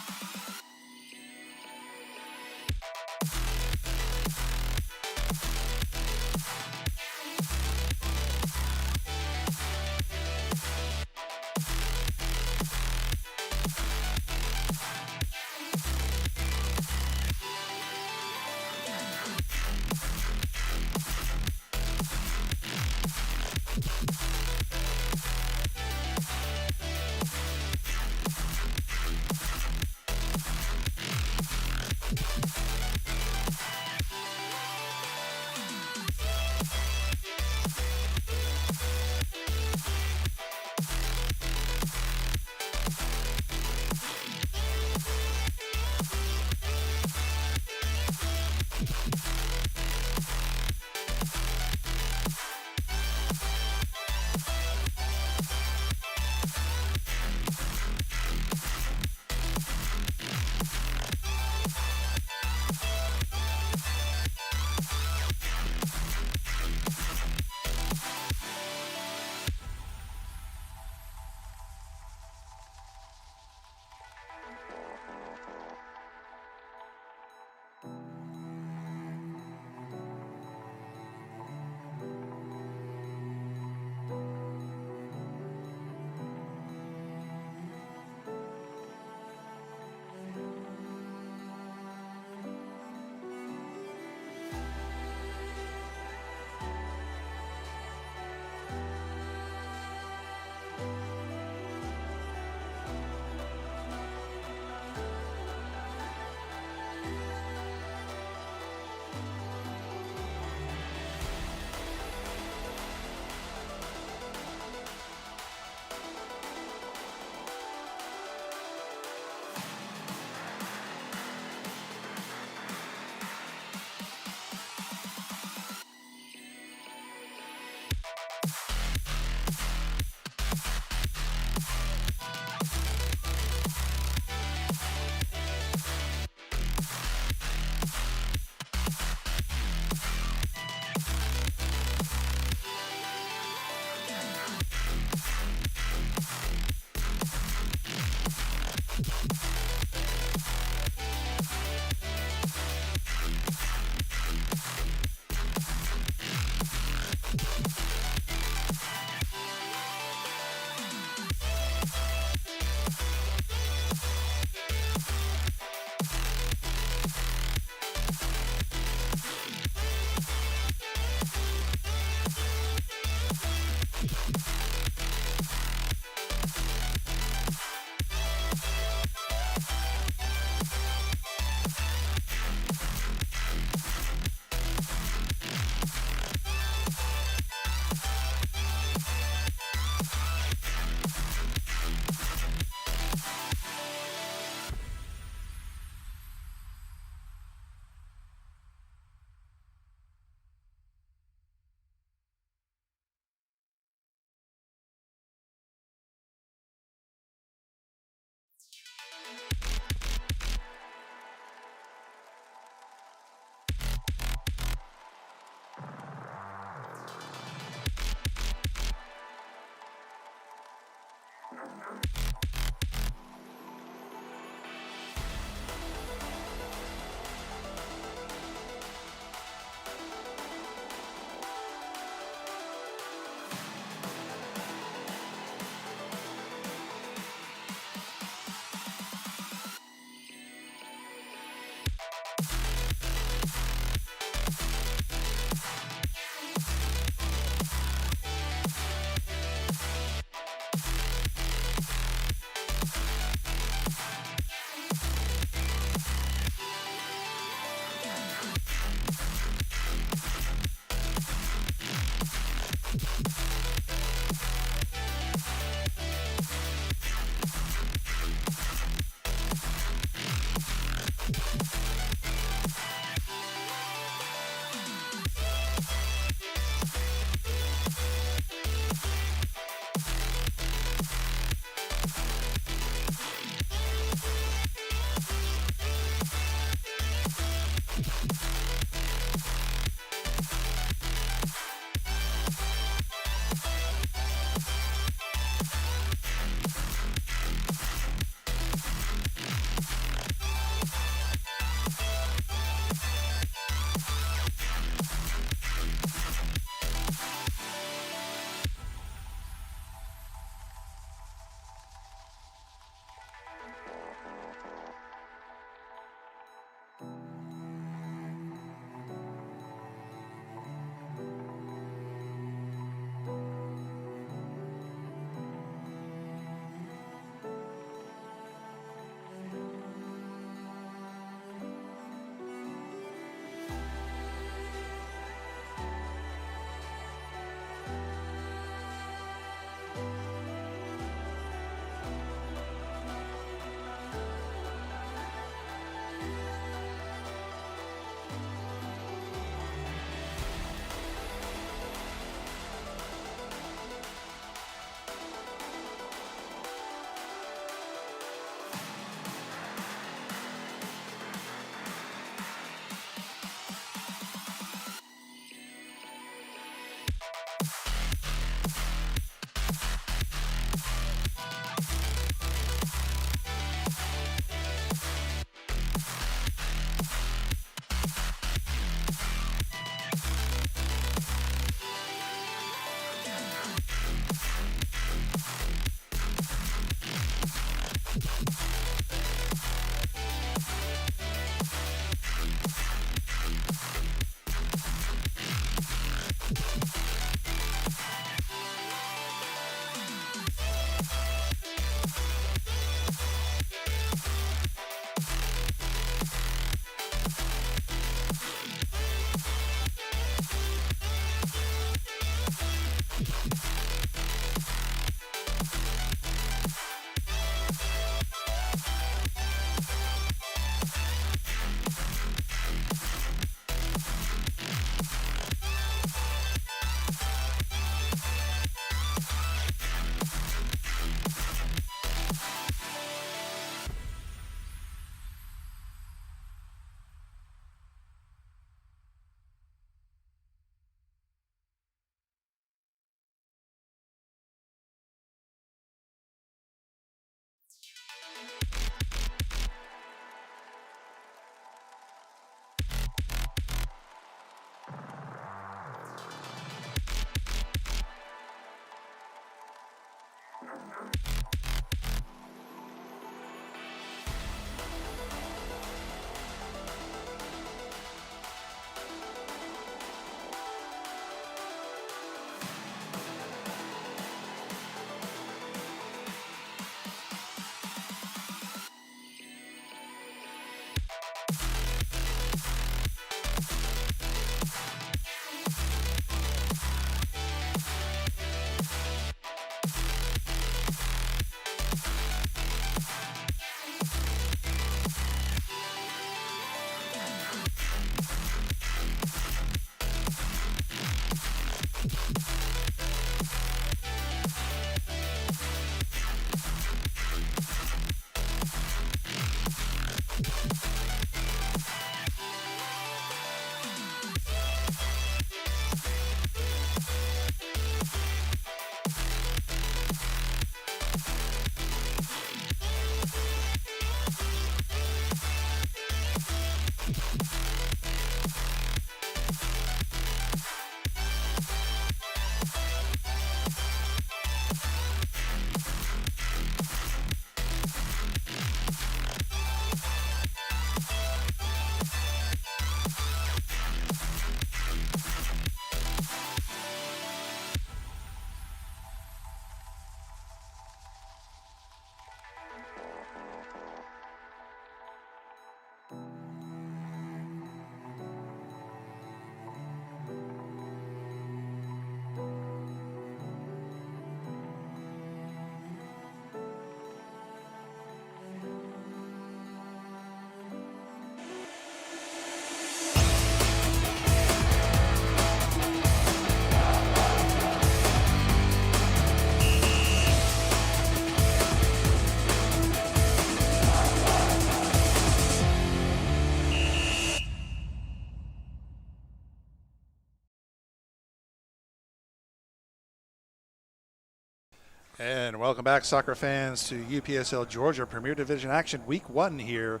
And welcome back, soccer fans, to UPSL Georgia Premier Division action, week 1 here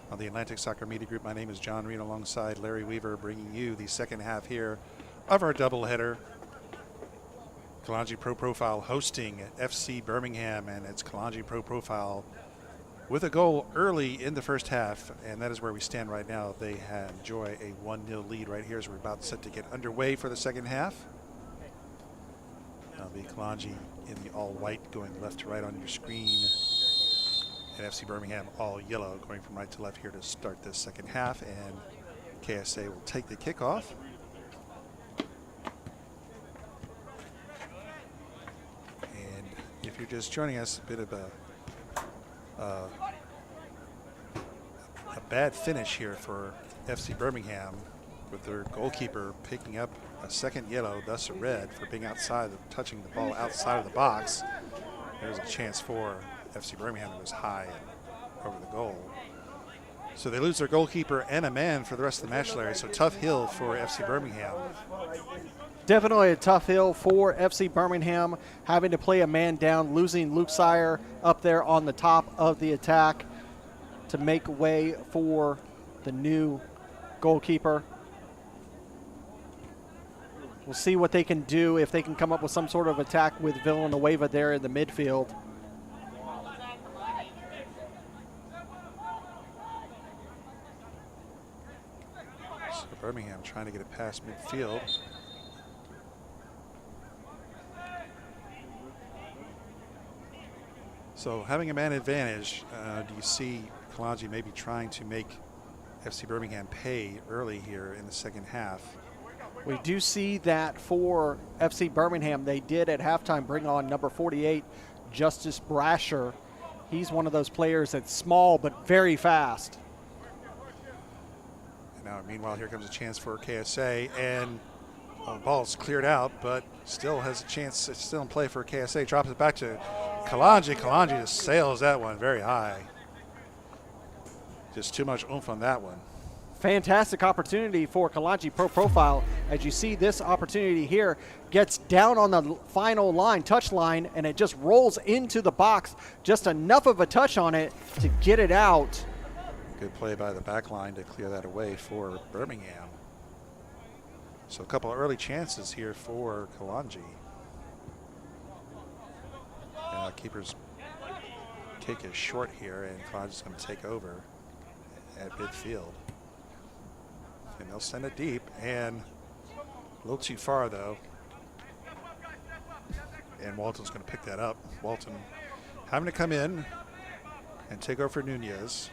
on the Atlantic Soccer Media Group. My name is John Reed alongside Larry Weaver, bringing you the second half here of our doubleheader. Kalonji Pro Profile hosting FC Birmingham, and it's Kalonji Pro Profile with a goal early in the first half, and that is where we stand right now. They enjoy a 1-0 lead right here as we're about set to get underway for the second half. That'll be Kalonji in the all white going left to right on your screen, and FC Birmingham all yellow going from right to left here to start this second half, and KSA will take the kickoff. And if you're just joining us, a bit of a bad finish here for FC Birmingham, with their goalkeeper picking up a second yellow, thus a red, for being outside, touching the ball outside of the box. There's a chance for FC Birmingham. It was high and over the goal. So they lose their goalkeeper and a man for the rest of the match, Larry. So tough hill for FC Birmingham. Definitely a tough hill for FC Birmingham, having to play a man down, losing Luke Sire up there on the top of the attack to make way for the new goalkeeper. We'll see what they can do, if they can come up with some sort of attack with Villanueva there in the midfield. So Birmingham trying to get it past midfield. So having a man advantage, do you see Kalonji maybe trying to make FC Birmingham pay early here in the second half? We do see that for FC Birmingham. They did at halftime bring on number 48, Justice Brasher. He's one of those players that's small but very fast. And now, meanwhile, here comes a chance for KSA, and the ball's cleared out, but still has a chance. It's still in play for KSA. Drops it back to Kalonji. Kalonji just sails that one very high. Just too much oomph on that one. Fantastic opportunity for Kalonji Pro Profile. As you see, this opportunity here gets down on the final line, touch line, and it just rolls into the box. Just enough of a touch on it to get it out. Good play by the back line to clear that away for Birmingham. So a couple of early chances here for Kalonji. Keeper's kick is short here, and Kalonji's going to take over at midfield. And they'll send it deep, and a little too far though. And Walton's going to pick that up. Walton having to come in and take over for Nunez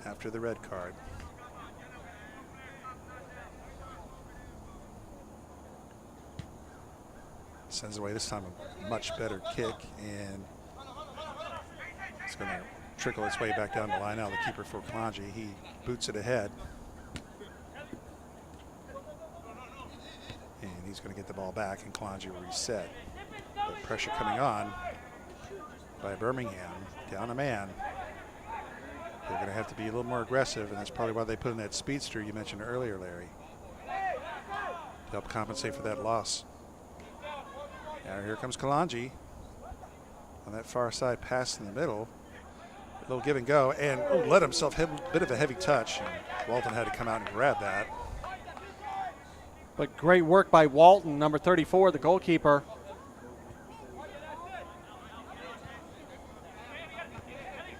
after the red card. Sends away this time a much better kick, and it's going to trickle its way back down the line. Now the keeper for Kalonji, he boots it ahead. And he's going to get the ball back, and Kalonji will reset. But pressure coming on by Birmingham, down a man. They're going to have to be a little more aggressive, and that's probably why they put in that speedster you mentioned earlier, Larry, to help compensate for that loss. Now here comes Kalonji on that far side pass in the middle. A little give and go, and let himself have a bit of a heavy touch. And Walton had to come out and grab that. But great work by Walton, number 34, the goalkeeper.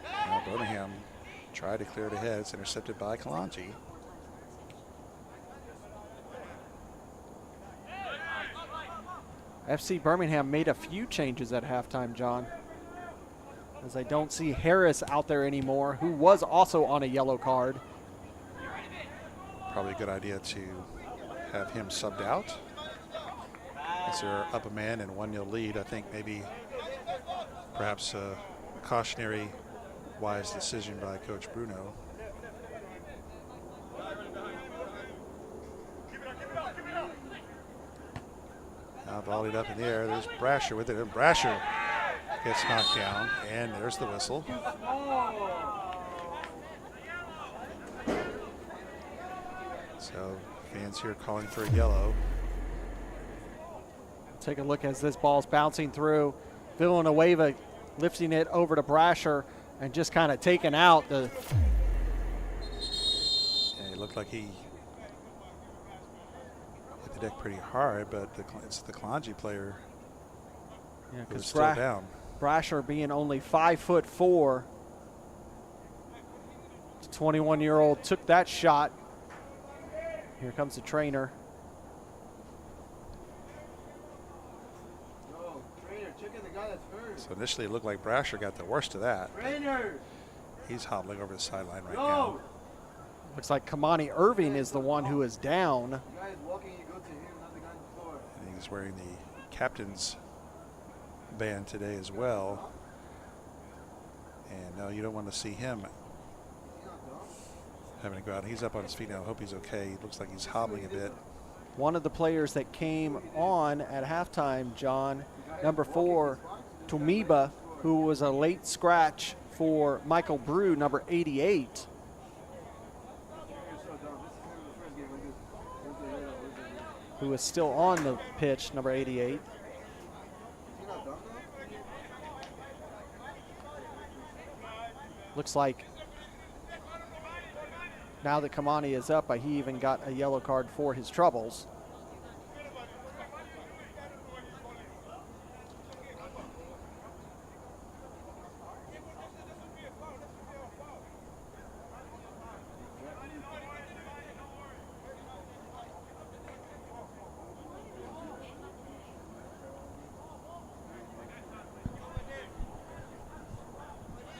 Now Birmingham tried to clear it ahead. It's intercepted by Kalonji. FC Birmingham made a few changes at halftime, John, as I don't see Harris out there anymore, who was also on a yellow card. Probably a good idea to have him subbed out, as they're up a man and 1-0 lead. I think maybe perhaps a cautionary wise decision by Coach Bruno. Now volleyed up in the air. There's Brasher with it, and Brasher gets knocked down, and there's the whistle. So fans here calling for a yellow. Take a look as this ball's bouncing through. Villanueva lifting it over to Brasher and just kind of taking out the. Yeah, it looked like he hit the deck pretty hard, but it's the Kalonji player who's still down. Brasher being only 5'4", the 21-year-old took that shot. Here comes the trainer. So initially it looked like Brasher got the worst of that. He's hobbling over the sideline right now. Looks like Kamani Irving is the one who is down. And he's wearing the captain's band today as well. And no, you don't want to see him having to go out. He's up on his feet now. I hope he's okay. He looks like he's hobbling a bit. One of the players that came on at halftime, John, number 4, Tumiba, who was a late scratch for Michael Brew, number 88. Who is still on the pitch, number 88. Looks like now that Kamani is up, he even got a yellow card for his troubles.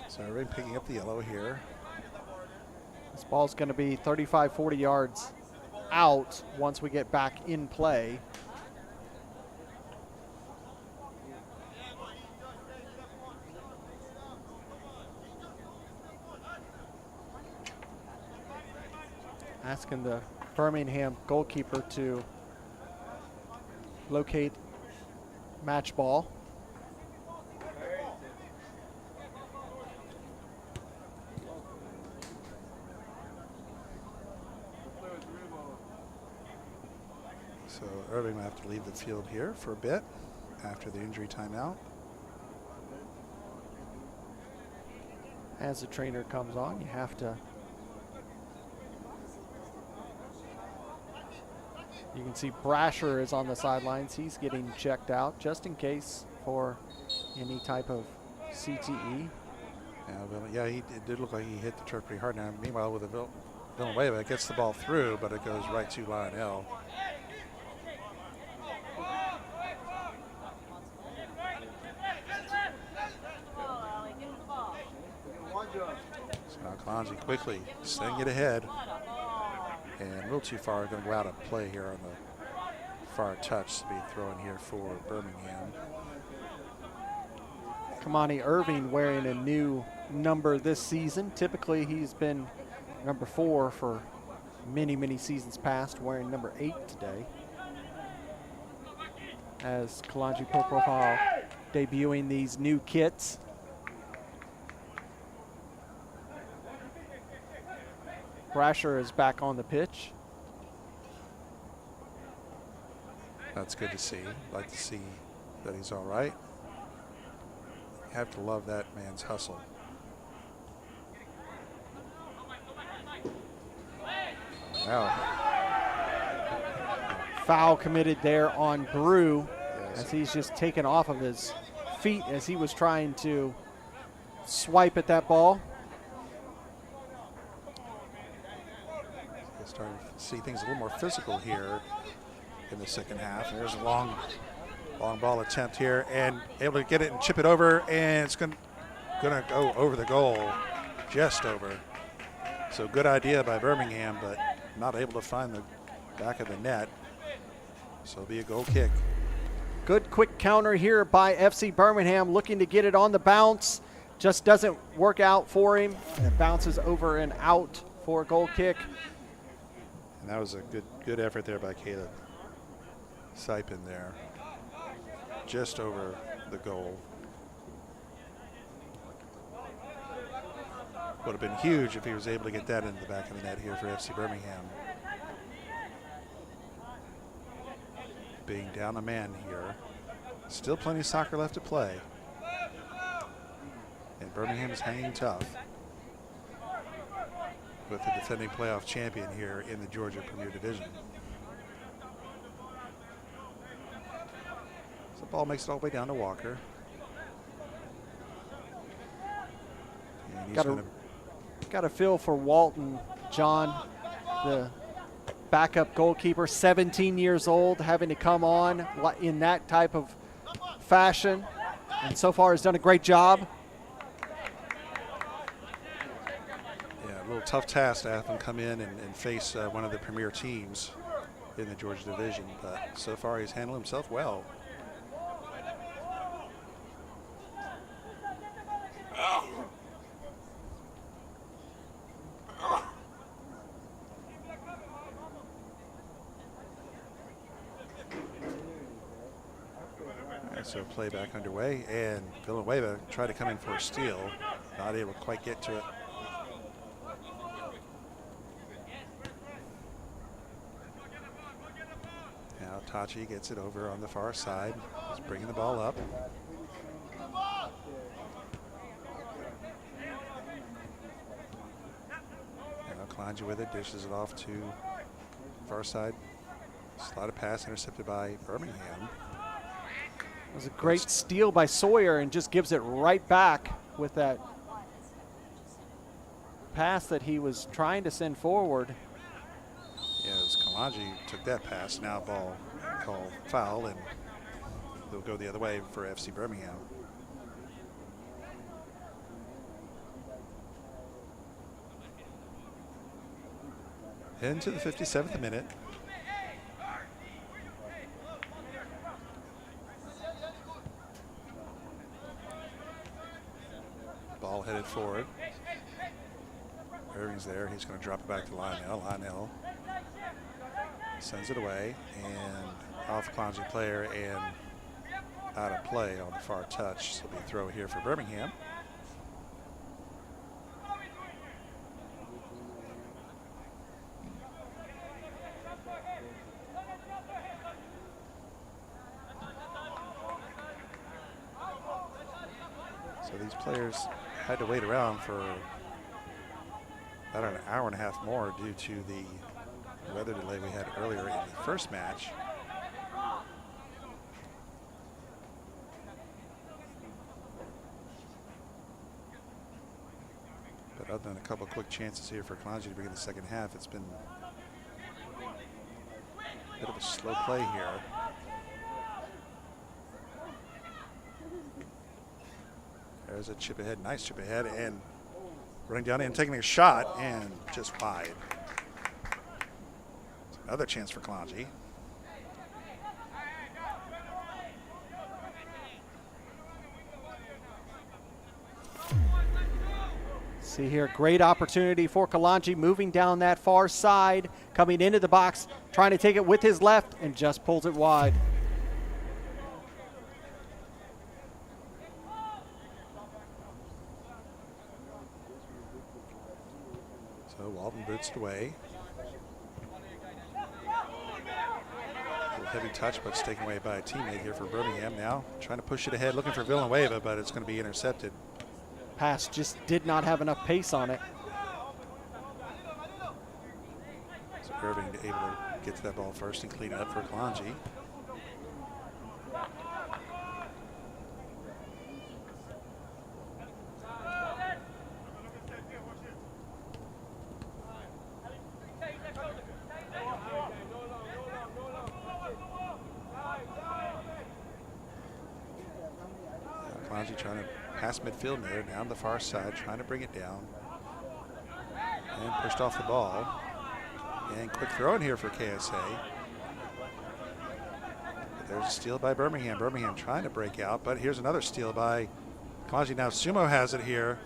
So everybody picking up the yellow here. This ball's going to be 35, 40 yards out once we get back in play. Asking the Birmingham goalkeeper to locate match ball. So Irving will have to leave the field here for a bit after the injury timeout. As the trainer comes on, you have to. You can see Brasher is on the sidelines. He's getting checked out just in case for any type of CTE. Yeah, it did look like he hit the turf pretty hard. Now, meanwhile, with the Villanueva, it gets the ball through, but it goes right to Lionel. So now Kalonji quickly sending it ahead. And a little too far, going to go out of play here on the far touch to be thrown here for Birmingham. Kamani Irving wearing a new number this season. Typically, he's been number 4 for many, many seasons past, wearing number 8 today. As Kalonji Pro Profile debuting these new kits. Brasher is back on the pitch. That's good to see. Like to see that he's all right. You have to love that man's hustle. Now, Foul committed there on Brew, yes, as he's just taken off of his feet as he was trying to swipe at that ball. starting to see things a little more physical here in the second half. There's a long ball attempt here and able to get it and chip it over, and it's gonna go over the goal, just over. So good idea by Birmingham, but not able to find the back of the net. So it'll be a goal kick. Good quick counter here by FC Birmingham, looking to get it on the bounce. Just doesn't work out for him. And it bounces over and out for a goal kick. And that was a good effort there by Caleb Sipin there. Just over the goal. Would have been huge if he was able to get that into the back of the net here for FC Birmingham. Being down a man here. Still plenty of soccer left to play. And Birmingham is hanging tough with the defending playoff champion here in the Georgia Premier Division. So the ball makes it all the way down to Walker. And he's Got a feel for Walton, John, the backup goalkeeper, 17 years old, having to come on in that type of fashion, and so far has done a great job. Yeah, a little tough task to have him come in and face one of the premier teams in the Georgia Division, but so far he's handled himself well. So play back underway, and Villanueva tried to come in for a steal, not able to quite get to it. Now Tachi gets it over on the far side. He's bringing the ball up. Now Kalonji with it, dishes it off to far side. Slotted pass intercepted by Birmingham. It was a great steal by Sawyer and just gives it right back with that pass that he was trying to send forward. Yeah, as Kalonji took that pass, now ball called foul, and they'll go the other way for FC Birmingham. Into the 57th minute. Ball headed forward. Irving's there. He's going to drop it back to Lionel. Lionel sends it away, and off Kalonji player and out of play on the far touch. So it'll be a throw here for Birmingham. So these players had to wait around for about an hour and a half more due to the weather delay we had earlier in the first match. But other than a couple of quick chances here for Kalonji to begin the second half, it's been a bit of a slow play here. There's a chip ahead, nice chip ahead, and running down and taking a shot, and just wide. Another chance for Kalonji. See here, great opportunity for Kalonji, moving down that far side, coming into the box, trying to take it with his left, and just pulls it wide. So Walton boots it away. A little heavy touch, but it's taken away by a teammate here for Birmingham now. Trying to push it ahead, looking for Villanueva, but it's going to be intercepted. Pass just did not have enough pace on it. So Irving able to get to that ball first and clean it up for Kalonji. Kalonji trying to pass midfield there, down the far side, trying to bring it down. And pushed off the ball. And quick throw in here for KSA. But there's a steal by Birmingham. Birmingham trying to break out, but here's another steal by Kalonji. Now Sumo has it here.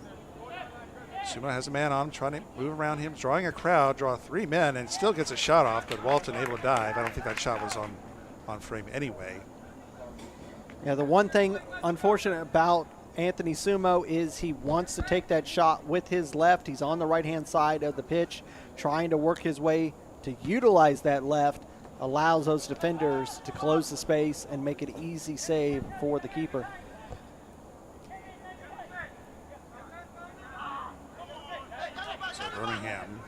Sumo has a man on him, trying to move around him, drawing a crowd, draw three men, and still gets a shot off, but Walton able to dive. I don't think that shot was on frame anyway. Yeah, the one thing unfortunate about Anthony Sumo is he wants to take that shot with his left. He's on the right-hand side of the pitch, trying to work his way to utilize that left, allows those defenders to close the space and make it easy save for the keeper. So Birmingham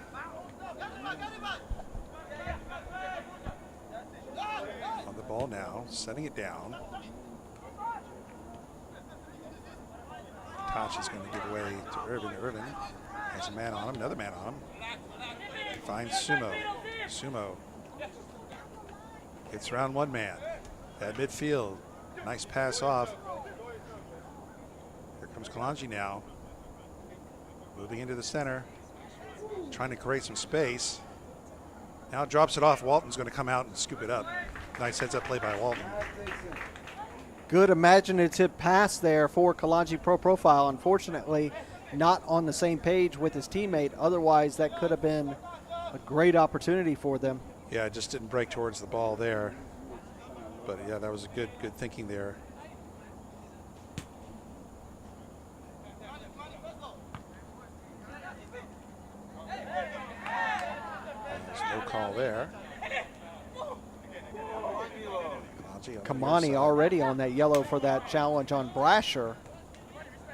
on the ball now, setting it down. Koch is going to give away to Irvin. Irvin has a man on him, another man on him. Finds Sumo. Sumo gets around one man at midfield. Nice pass off. Here comes Kalonji now. Moving into the center. Trying to create some space. Now drops it off. Walton's going to come out and scoop it up. Nice heads up play by Walton. Good imaginative pass there for Kalonji Pro Profile. Unfortunately, not on the same page with his teammate. Otherwise, that could have been a great opportunity for them. Yeah, just didn't break towards the ball there. But yeah, that was a good thinking there. There's no call there. Kamani already on that yellow for that challenge on Brasher.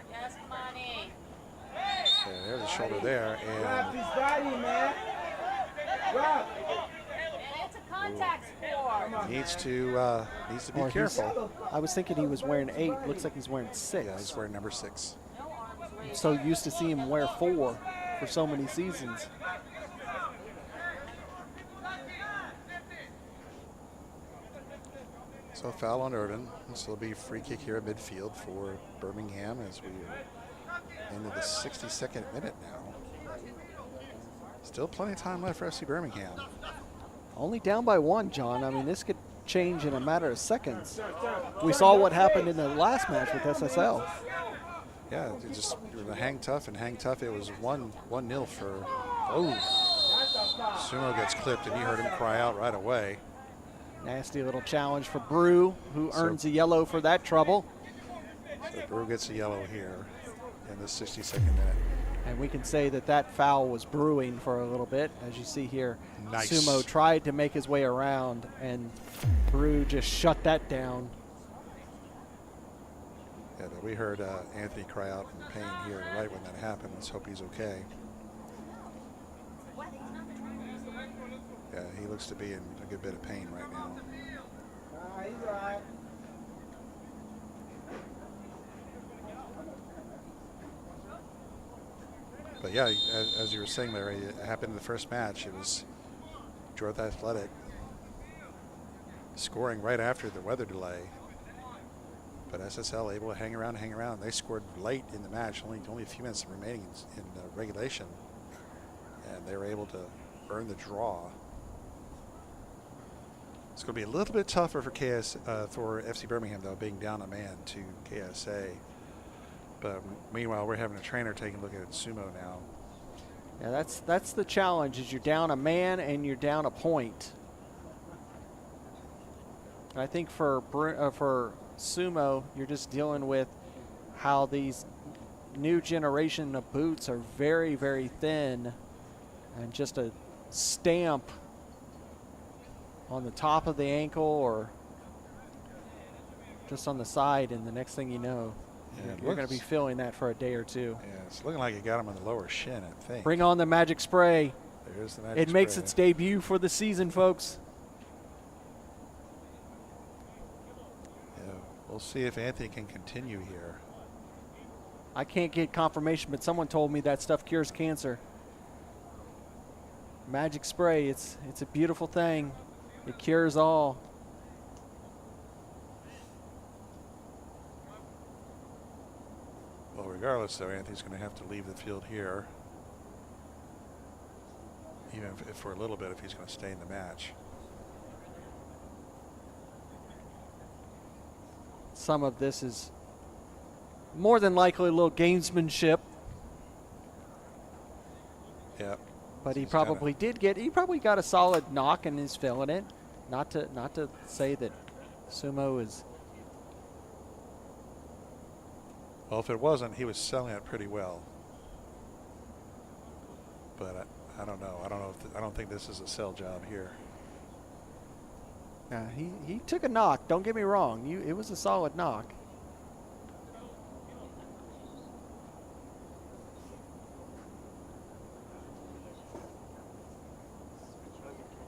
Yes, Kamani. Okay, there's a shoulder there, Drop and his body, man. Drop. And it's a contact score. needs to be Or careful. I was thinking he was wearing 8. Looks like he's wearing 6. Yeah, he's wearing number 6. No arms raised. So used to see him wear 4 for so many seasons. So foul on Irvin. This will be free kick here at midfield for Birmingham as we are into the 62nd minute now. Still plenty of time left for FC Birmingham. Only down by 1, John. I mean, this could change in a matter of seconds. We saw what happened in the last match with SSL. Yeah, it just hang tough and hang tough. It was 1-0 for. Oh, Sumo gets clipped, and you heard him cry out right away. Nasty little challenge for Brew, who earns a yellow for that trouble. So Brew gets a yellow here in the 62nd minute. And we can say that that foul was brewing for a little bit. As you see here, Nice. Sumo tried to make his way around, and Brew just shut that down. Yeah, but we heard Anthony cry out in pain here right when that happened. Let's hope he's okay. Yeah, he looks to be in a good bit of pain right now. He's all right. But yeah, as you were saying, Larry, it happened in the first match. It was Jorth Athletic scoring right after the weather delay. But SSL able to hang around. They scored late in the match, only a few minutes remaining in regulation. And they were able to earn the draw. It's going to be a little bit tougher for for FC Birmingham, though, being down a man to KSA. But meanwhile, we're having a trainer taking a look at Sumo now. Yeah, that's the challenge. Is you're down a man and you're down a point. I think for Sumo, you're just dealing with how these new generation of boots are very, very thin, and just a stamp on the top of the ankle or just on the side, and the next thing you know, Yeah, you're going to be feeling that for a day or two. Yeah, it's looking like it got him on the lower shin, I think. Bring on the magic spray. There's the magic It makes spray. its debut for the season, folks. Yeah, we'll see if Anthony can continue here. I can't get confirmation, but someone told me that stuff cures cancer. Magic spray, it's a beautiful thing. It cures all. Well, regardless, though, Anthony's going to have to leave the field here, even if for a little bit, if he's going to stay in the match. Some of this is more than likely a little gamesmanship, Yeah. but he He's kinda- probably got a solid knock and is feeling it. Not to say that Sumo is. Well, if it wasn't, he was selling it pretty well. But I don't know. I don't think this is a sell job here. He took a knock. Don't get me wrong. It was a solid knock.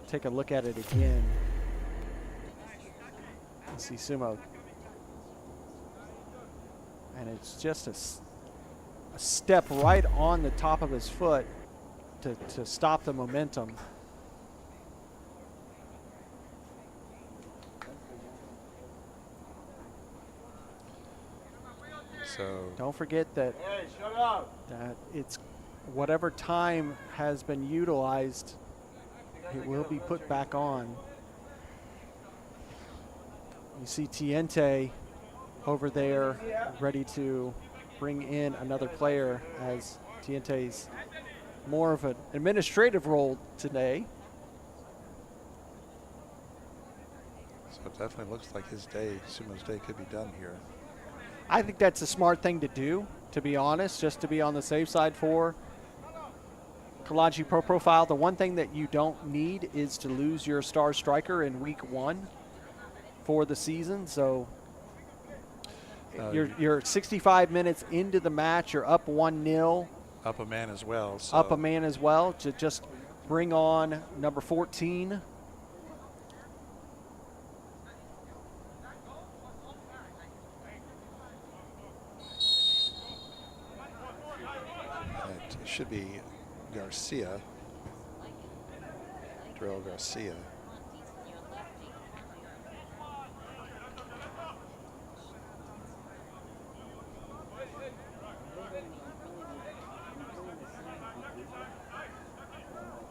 Take a look at it again. You see Sumo. And it's just a step right on the top of his foot to stop the momentum. So don't forget that, that it's whatever time has been utilized, it will be put back on. You see Tiente over there ready to bring in another player, as Tiente's more of an administrative role today. So it definitely looks like his day, Sumo's day, could be done here. I think that's a smart thing to do, to be honest, just to be on the safe side for Kalonji Pro Profile. The one thing that you don't need is to lose your star striker in week 1 for the season. So you're 65 minutes into the match. You're up 1-0. Up a man as well. So Up a man as well to just bring on number 14. it should be Garcia. Darrell Garcia.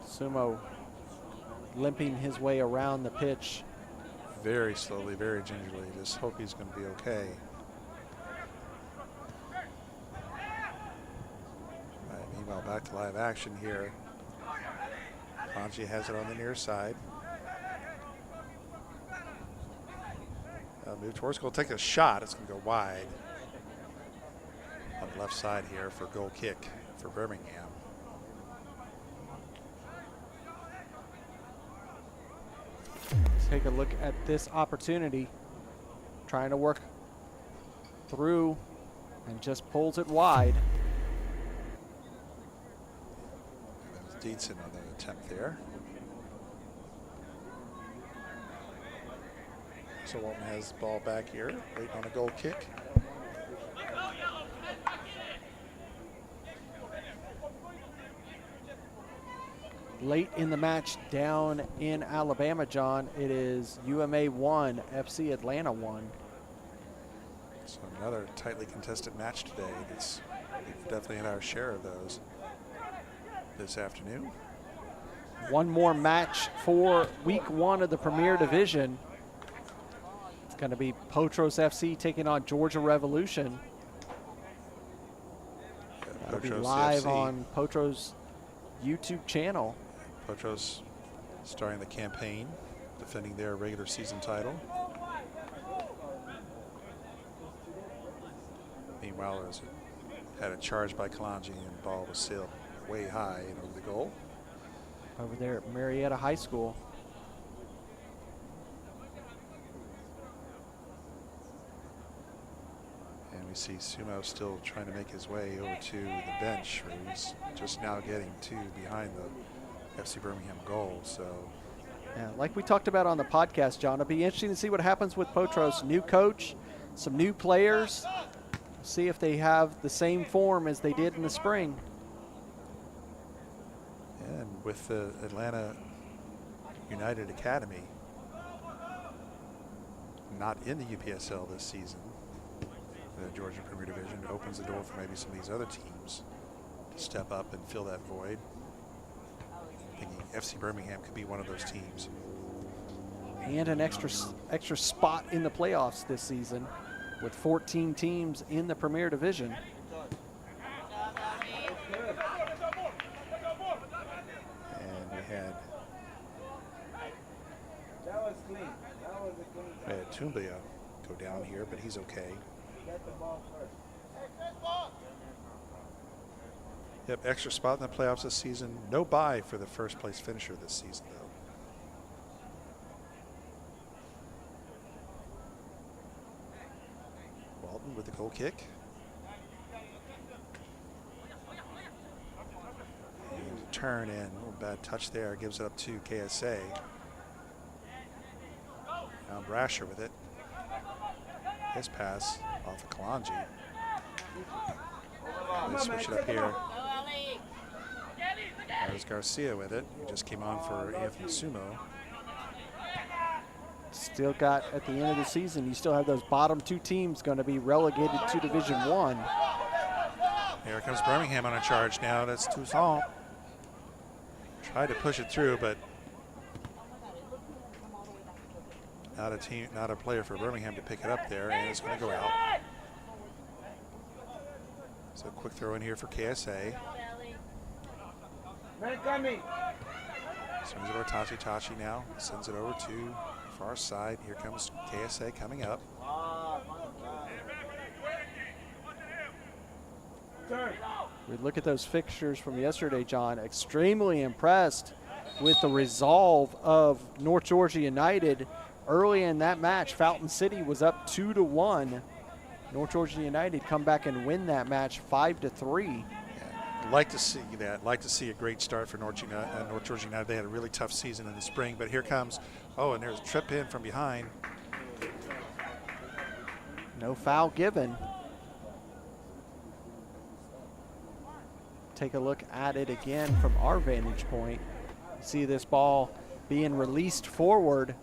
Sumo limping his way around the pitch. Very slowly, very gingerly. Just hope he's going to be okay. All right, meanwhile, back to live action here. Kalonji has it on the near side. Move towards goal, take a shot. It's going to go wide on the left side here for goal kick for Birmingham. Take a look at this opportunity. Trying to work through and just pulls it wide. Dietzen on the attempt there. So Walton has the ball back here, waiting on a goal kick. Late in the match down in Alabama, John, it is UMA 1, FC Atlanta 1. So another tightly contested match today. We've definitely had our share of those this afternoon. One more match for week 1 of the Premier Division. It's going to be Potros FC taking on Georgia Revolution. That'll be live on Potros' YouTube channel. Potros starting the campaign, defending their regular season title. Meanwhile, as it had a charge by Kalonji and the ball was sailed way high and over the goal. Over there at Marietta High School. And we see Sumo still trying to make his way over to the bench, where he's just now getting to behind the FC Birmingham goal. So, yeah, like we talked about on the podcast, John, it'll be interesting to see what happens with Potros. New coach, some new players. See if they have the same form as they did in the spring. and with the Atlanta United Academy not in the UPSL this season, the Georgia Premier Division opens the door for maybe some of these other teams to step up and fill that void. Thinking FC Birmingham could be one of those teams. And an extra spot in the playoffs this season with 14 teams in the Premier Division. And we had Tumbia go down here, but he's okay. Yep, extra spot in the playoffs this season. No bye for the first place finisher this season, though. goal kick. And a turn in. A little bad touch there. Gives it up to KSA. Now Brasher with it. His pass off of Kalonji. They switch it up here. Go, Ali. There's Garcia with it. He just came on for Anthony Sumo. Still got, at the end of the season, you still have those bottom two teams going to be relegated to Division I. Here comes Birmingham on a charge now. That's Toussaint. Tried to push it through, but not a player for Birmingham to pick it up there, and it's going to go out. So a quick throw in here for KSA. Man coming. Swings it over to Tachi now. Sends it over to far side. Here comes KSA coming up. Turn. We look at those fixtures from yesterday, John. Extremely impressed with the resolve of North Georgia United. Early in that match, Fountain City was up 2-1. North Georgia United come back and win that match 5-3. Like to see that. Like to see a great start for North Georgia United. They had a really tough season in the spring, but here comes, and there's a trip in from behind. No foul given. Take a look at it again from our vantage point. See this ball being released forward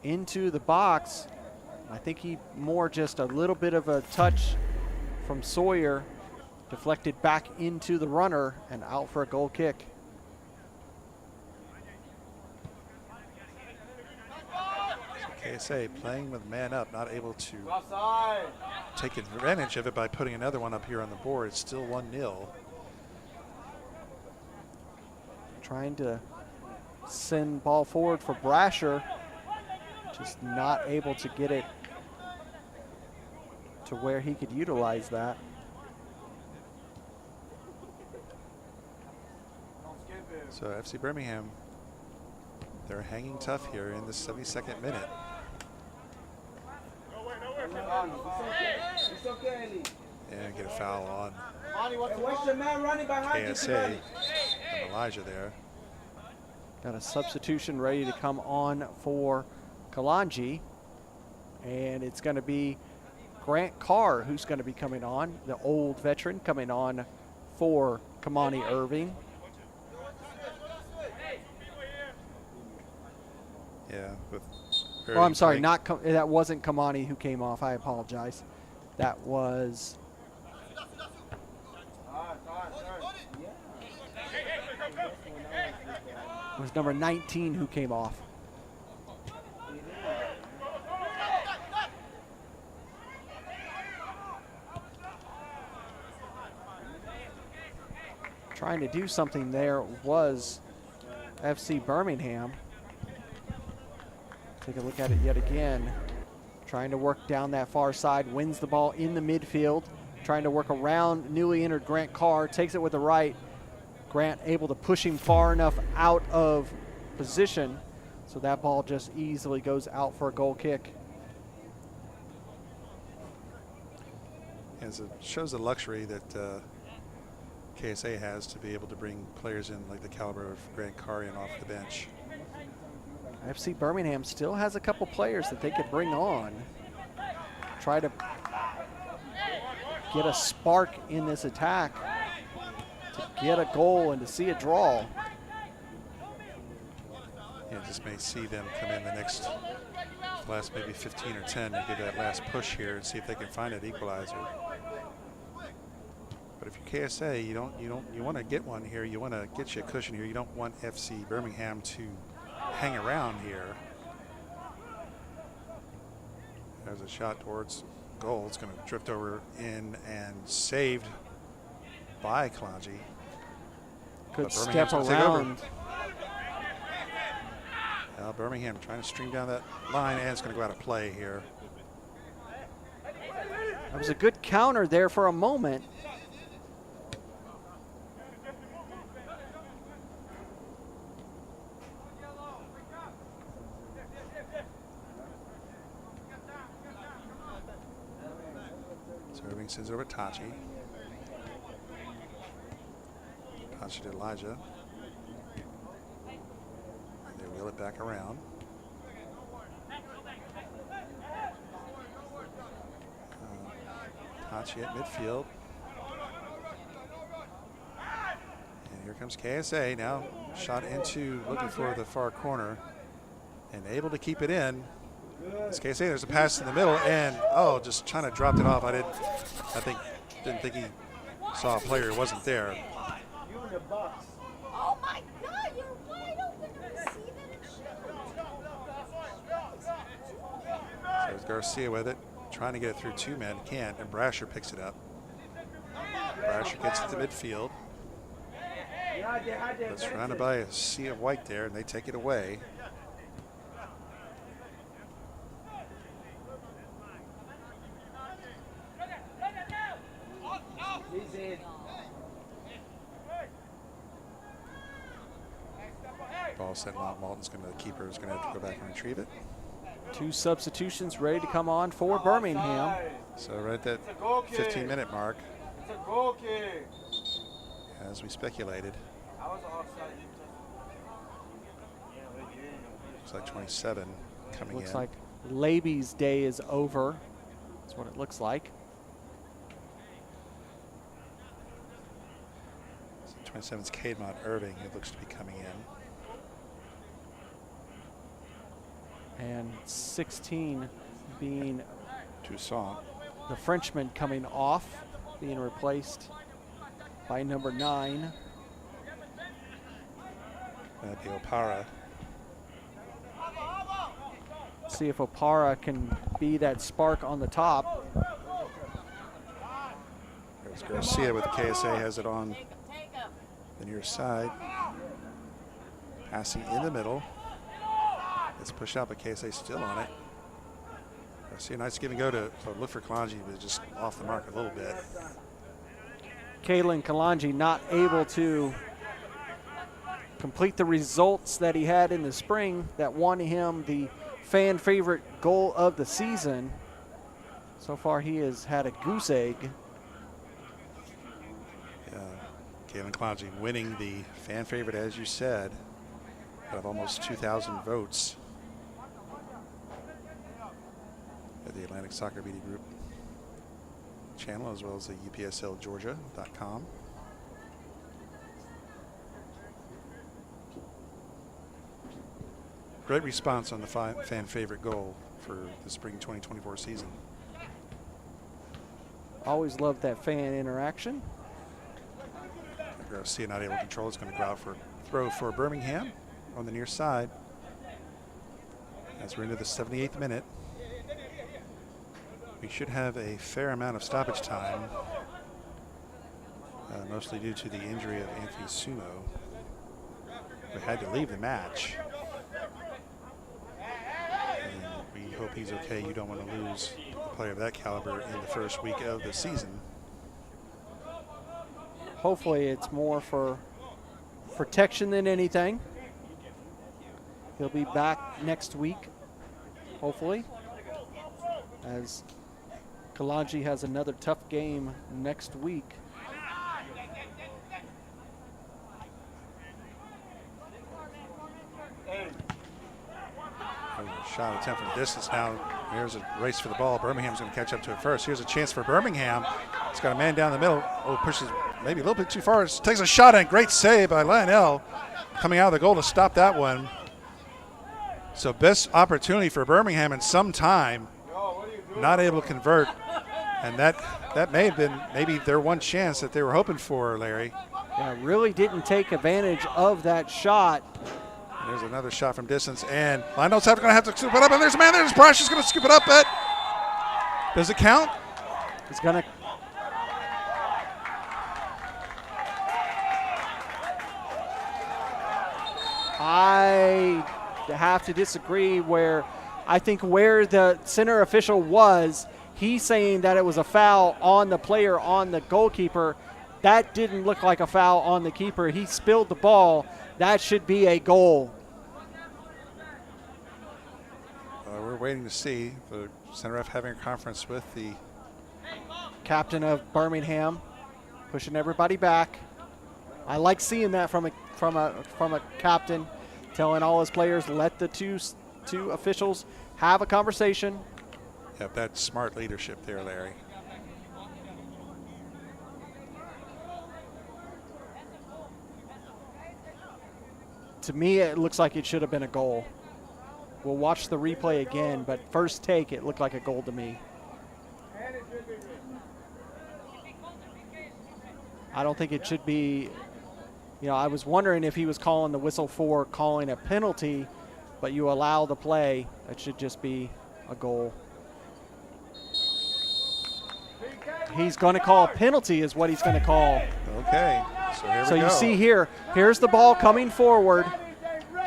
into the box. I think he more just a little bit of a touch from Sawyer, deflected back into the runner and out for a goal kick. KSA playing with man up, not able to Outside. take advantage of it by putting another one up here on the board. It's still 1-0. Trying to send ball forward for Brasher. Just not able to get it to where he could utilize that. So FC Birmingham, they're hanging tough here in the 72nd minute. It's okay, Ali. And get a foul on Hey, what's your man running behind you? KSA and Elijah there. Got a substitution ready to come on for Kalonji. And it's going to be Grant Carr who's going to be coming on, the old veteran coming on for Kamani Irving. Yeah, with Oh, I'm sorry, Irving that wasn't Kamani who came off. I apologize. That was number 19 who came off. Trying to do something there was FC Birmingham. Take a look at it yet again. Trying to work down that far side, wins the ball in the midfield. Trying to work around newly entered Grant Carr, takes it with the right. Grant able to push him far enough out of position, so that ball just easily goes out for a goal kick. As it shows the luxury that KSA has to be able to bring players in like the caliber of Grant Carr in off the bench. FC Birmingham still has a couple players that they could bring on. Try to get a spark in this attack to get a goal and to see a draw. Yeah, just may see them come in the next last maybe 15 or 10 to give that last push here and see if they can find that equalizer. But if you're KSA, you want to get one here. You want to get you a cushion here. You don't want FC Birmingham to hang around here. There's a shot towards goal. It's going to drift over in and saved by Kalonji. Good step around. Now Birmingham trying to stream down that line, and it's going to go out of play here. That was a good counter there for a moment. Sends it over to Tachi. Tachi to Elijah. And they wheel it back around. Tachi at midfield. And here comes KSA now. Shot into, looking for the far corner. And able to keep it in. It's KSA, there's a pass in the middle, and just trying to drop it off. Didn't think he saw a player who wasn't there. You in the box. Oh my God, you're wide open to receive it and shoot. So it's Garcia with it, trying to get it through two men, can't, and Brasher picks it up. Brasher gets it to midfield. But surrounded by a sea of white there, and they take it away. Ball sent out. Malton's going to, the keeper is going to have to go back and retrieve it. 2 substitutions ready to come on for Birmingham. So right at that 15-minute mark, It's a goal kick. as we speculated, I was offside. looks like 27 coming Looks in. like Laby's day is over. That's what it looks like. 27's Cademont Irving, who looks to be coming in. And 16 being Toussaint. the Frenchman coming off, being replaced by number 9. That'd be Opara. See if Opara can be that spark on the top. There's Garcia with the KSA, has it on Take him. the near side. Passing in the middle. It's pushed out, but KSA still on it. Garcia, nice give and go to look for Kalonji, but just off the mark a little bit. Kalen Kalonji not able to complete the results that he had in the spring that won him the fan favorite goal of the season. So far he has had a goose egg. Kalen Kalonji winning the fan favorite, as you said, out of almost 2,000 votes at the Atlantic Soccer Media Group channel, as well as the UPSLGeorgia.com. Great response on the fan favorite goal for the spring 2024 season. Always loved that fan interaction. Garcia not able to control. It's going to go out for throw for Birmingham on the near side. As we're into the 78th minute, we should have a fair amount of stoppage time, mostly due to the injury of Anthony Sumo, who had to leave the match. And we hope he's okay. You don't want to lose a player of that caliber in the first week of the season. Hopefully it's more for protection than anything. He'll be back next week, hopefully, as Kalonji has another tough game next week. Shot attempt from distance now. Here's a race for the ball. Birmingham's going to catch up to it first. Here's a chance for Birmingham. It's got a man down the middle. Oh, pushes maybe a little bit too far. Takes a shot and great save by Lionel coming out of the goal to stop that one. So best opportunity for Birmingham in some time. Not able to convert. And that may have been maybe their one chance that they were hoping for, Larry. Yeah, really didn't take advantage of that shot. There's another shot from distance, and Lionel's going to have to scoop it up, and there's a man there. There's Brush. He's going to scoop it up, but does it count? He's going to. I have to disagree where I think where the center official was, he's saying that it was a foul on the player, on the goalkeeper. That didn't look like a foul on the keeper. He spilled the ball. That should be a goal. We're waiting to see the center ref having a conference with the captain of Birmingham, pushing everybody back. I like seeing that from a captain, telling all his players, let the two officials have a conversation. Yep, that's smart leadership there, Larry. To me, it looks like it should have been a goal. We'll watch the replay again, but first take, it looked like a goal to me. I don't think it should be, I was wondering if he was calling the whistle for calling a penalty, but you allow the play. It should just be a goal. He's going to call a penalty is what he's going to call. Okay, so here we go. So you see here's the ball coming forward.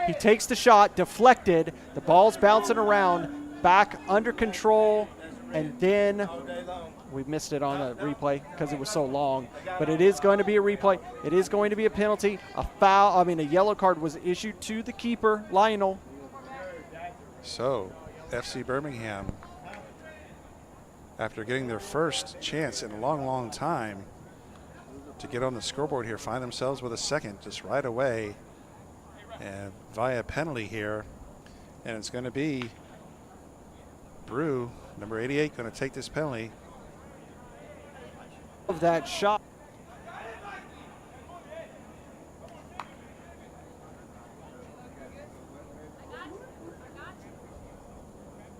He takes the shot, deflected. The ball's bouncing around, back under control, and then we missed it on the replay because it was so long. But it is going to be a replay. It is going to be a penalty. A yellow card was issued to the keeper, Lionel. So FC Birmingham, after getting their first chance in a long, long time to get on the scoreboard here, find themselves with a second just right away and via penalty here. And it's going to be Brew, number 88, going to take this penalty. Of that shot.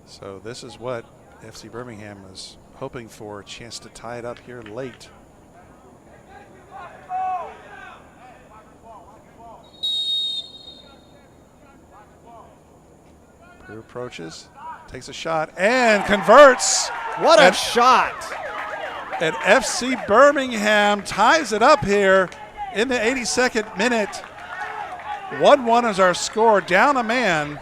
So this is what FC Birmingham was hoping for, a chance to tie it up here late. Brew approaches, takes a shot, and converts. What a shot! And FC Birmingham ties it up here in the 82nd minute. 1-1 is our score, down a man.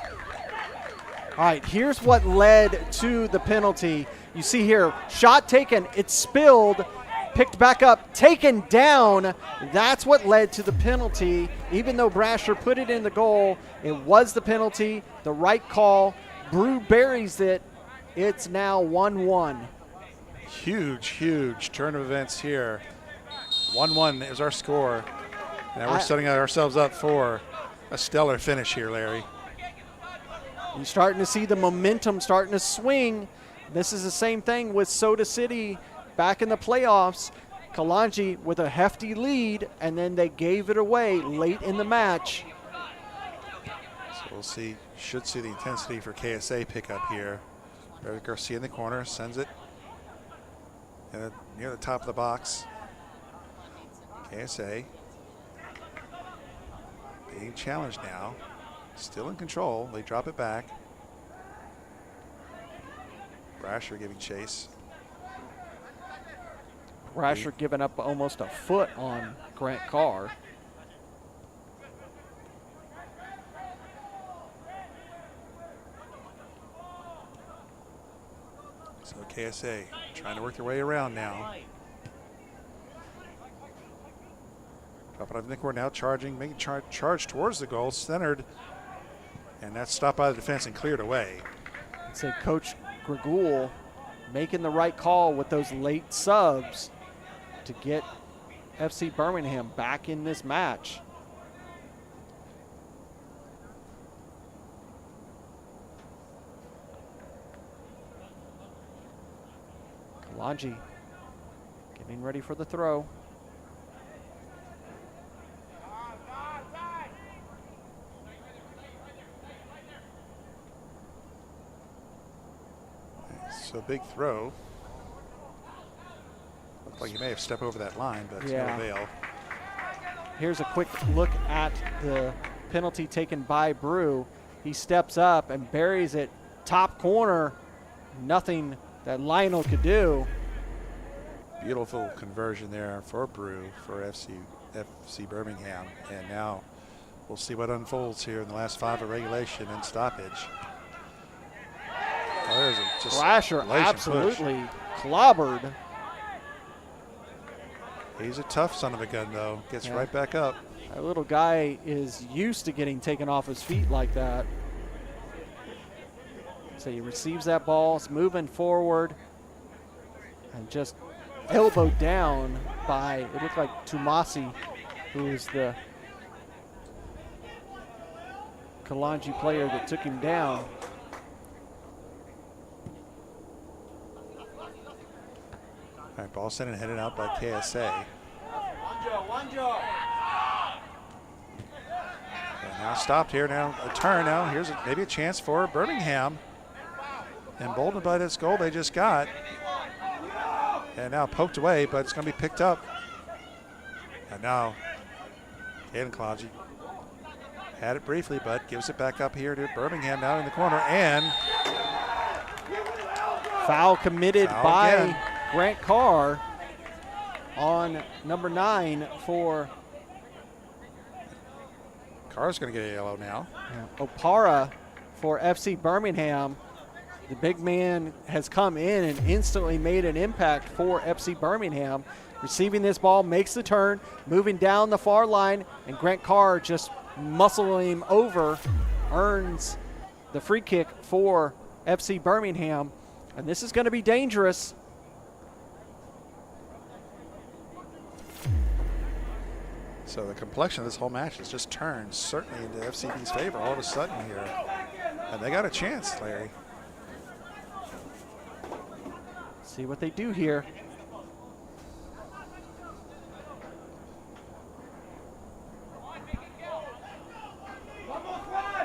All right, here's what led to the penalty. You see here, shot taken, it's spilled, picked back up, taken down. That's what led to the penalty. Even though Brasher put it in the goal, it was the penalty, the right call. Brew buries it. It's now 1-1. Huge, huge turn of events here. 1-1 is our score. Now we're setting ourselves up for a stellar finish here, Larry. You're starting to see the momentum starting to swing. This is the same thing with Soda City back in the playoffs. Kalonji with a hefty lead, and then they gave it away late in the match. So we'll see, should see the intensity for KSA pick up here. Eric Garcia in the corner, sends it near the top of the box. KSA being challenged now. Still in control. They drop it back. Brasher giving chase. Brasher giving up almost a foot on Grant Carr. So KSA trying to work their way around now. Drop it off in the corner now, charging, making charge towards the goal, centered. And that's stopped by the defense and cleared away. I'd say Coach Gregoul making the right call with those late subs to get FC Birmingham back in this match. Kalonji getting ready for the throw. So big throw. Looked like he may have stepped over that line, but yeah. no avail. Here's a quick look at the penalty taken by Brew. He steps up and buries it top corner. Nothing that Lionel could do. Beautiful conversion there for Brew for FC Birmingham. And now we'll see what unfolds here in the last 5 of regulation and stoppage. Oh, there's a just Brasher absolutely clobbered. He's a tough son of a gun, though. Gets right back up. That little guy is used to getting taken off his feet like that. So he receives that ball, it's moving forward, and just elbowed down by, it looked like Tumasi, who is the Kalonji player that took him down. All right, ball sent and headed out by KSA. One jaw. And now stopped here. Now a turn. Now here's maybe a chance for Birmingham. Emboldened by this goal they just got. And now poked away, but it's going to be picked up. And now Kalonji had it briefly, but gives it back up here to Birmingham now in the corner. And foul committed by again. Grant Carr on number 9 for Carr's going to get a yellow now. Opara for FC Birmingham. The big man has come in and instantly made an impact for FC Birmingham. Receiving this ball, makes the turn, moving down the far line, and Grant Carr just muscling him over, earns the free kick for FC Birmingham. And this is going to be dangerous. So the complexion of this whole match has just turned certainly into FCB's favor all of a sudden here. And they got a chance, Larry. See what they do here.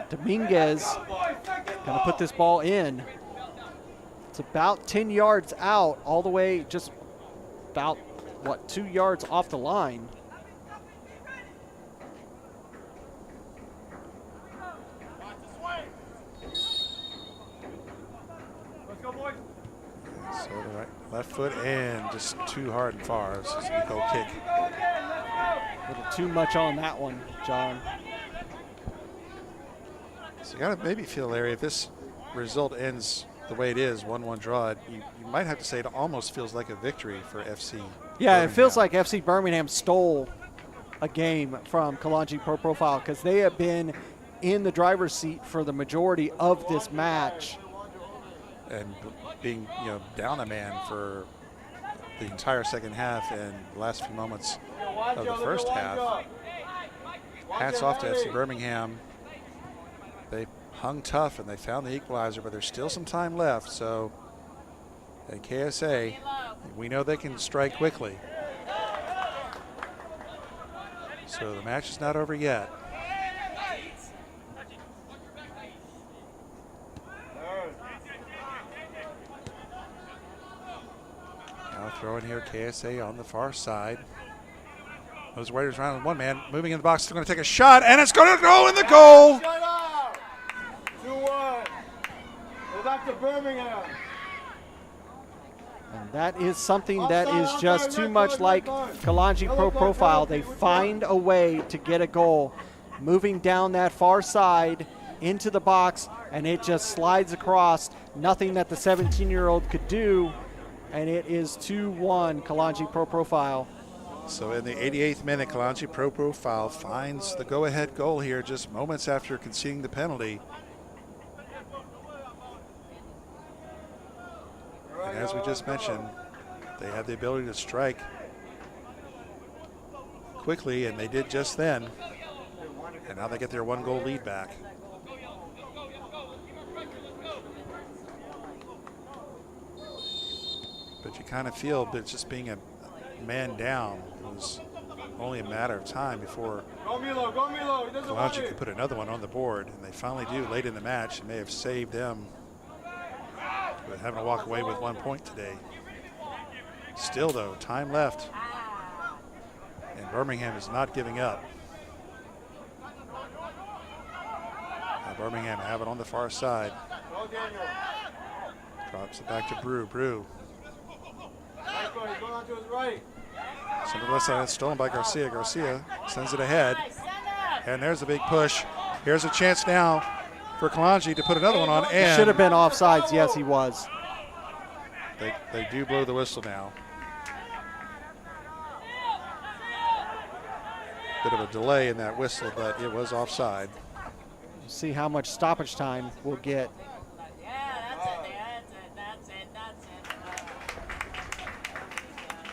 Dominguez going to put this ball in. It's about 10 yards out, all the way just about, 2 yards off the line. So the right, left foot in, just too hard and far. It's just a goal kick. A little too much on that one, John. So you got to maybe feel, Larry, if this result ends the way it is, 1-1 draw, you might have to say it almost feels like a victory for FC. Yeah, Birmingham. it feels like FC Birmingham stole a game from Kalonji Pro Profile because they have been in the driver's seat for the majority of this match. And being, down a man for the entire second half and the last few moments of the first half. Hats off to FC Birmingham. They hung tough and they found the equalizer, but there's still some time left. So, and KSA, we know they can strike quickly. So the match is not over yet. Now throwing here KSA on the far side. Those Raiders around with one man, moving in the box, they're going to take a shot, and it's going to go in the goal. 2-1. Go back to Birmingham. And that is something that is just too much like Kalonji Pro Profile. They find a way to get a goal. Moving down that far side into the box, and it just slides across. Nothing that the 17-year-old could do, and it is 2-1 Kalonji Pro Profile. So in the 88th minute, Kalonji Pro Profile finds the go-ahead goal here just moments after conceding the penalty. And as we just mentioned, they had the ability to strike quickly, and they did just then. And now they get their 1-goal lead back. But you kind of feel that just being a man down, it was only a matter of time before Kalonji could put another one on the board, and they finally do late in the match. It may have saved them, but having to walk away with 1 point today. Still, though, time left, and Birmingham is not giving up. Now Birmingham have it on the far side. Drops it back to Brew. Brew. Some of the left side, stolen by Garcia. Garcia sends it ahead, and there's a big push. Here's a chance now for Kalonji to put another one on. And should have been offsides. Yes, he was. They do blow the whistle now. Bit of a delay in that whistle, but it was offside. See how much stoppage time we'll get.